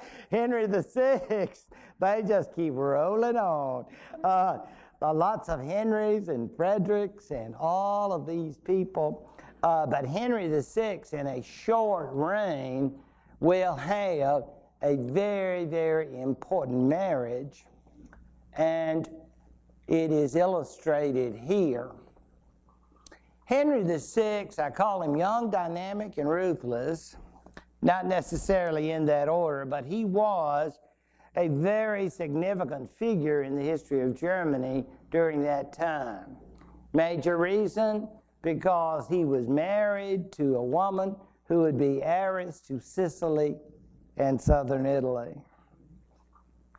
Speaker 1: they just keep rolling on. Lots of Henrys and Fredericks and all of these people. But Henry VI, in a short reign, will have a very, very important marriage, and it is illustrated here. Henry VI, I call him young, dynamic, and ruthless, not necessarily in that order, but he was a very significant figure in the history of Germany during that time. Major reason, because he was married to a woman who would be heiress to Sicily and southern Italy.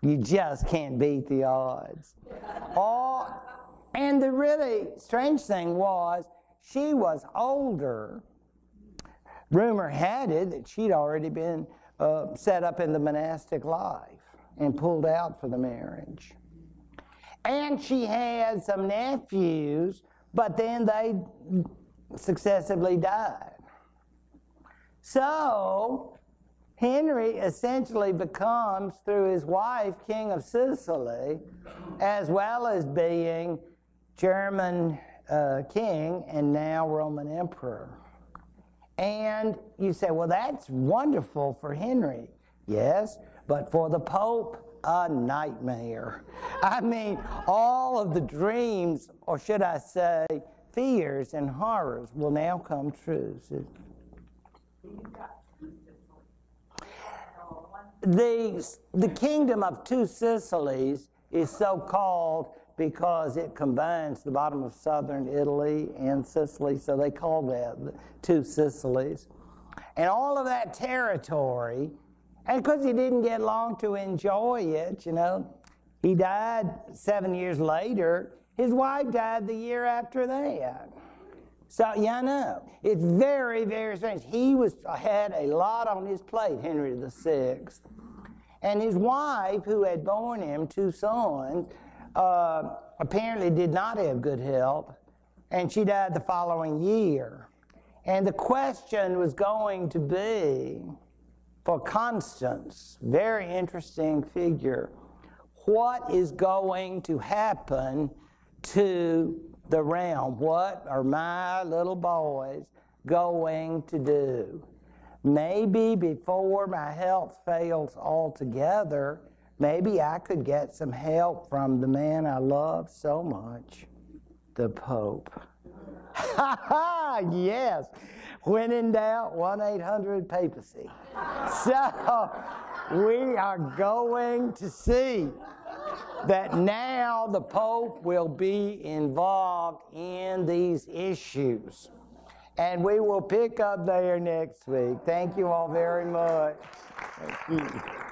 Speaker 1: You just can't beat the odds. And the really strange thing was, she was older. Rumor had it that she'd already been set up in the monastic life and pulled out for the marriage. And she had some nephews, but then they successively died. So Henry essentially becomes, through his wife, King of Sicily, as well as being German king and now Roman emperor. And you say, well, that's wonderful for Henry. Yes, but for the Pope, a nightmare. I mean, all of the dreams, or should I say, fears and horrors will now come true. The kingdom of two Sicilies is so-called because it combines the bottom of southern Italy and Sicily, so they call that the two Sicilies. And all of that territory, and because he didn't get long to enjoy it, you know, he died 7 years later. His wife died the year after that. So, yeah, I know. It's very, very strange. He had a lot on his plate, Henry VI. And his wife, who had borne him 2 sons, apparently did not have good health, and she died the following year. And the question was going to be, for Constance, very interesting figure, what is going to happen to the realm? What are my little boys going to do? Maybe before my health fails altogether, maybe I could get some help from the man I love so much, the Pope. Ha ha, yes. When in doubt, 1-800-Papacy. So we are going to see that now the Pope will be involved in these issues. And we will pick up there next week. Thank you all very much. Thank you.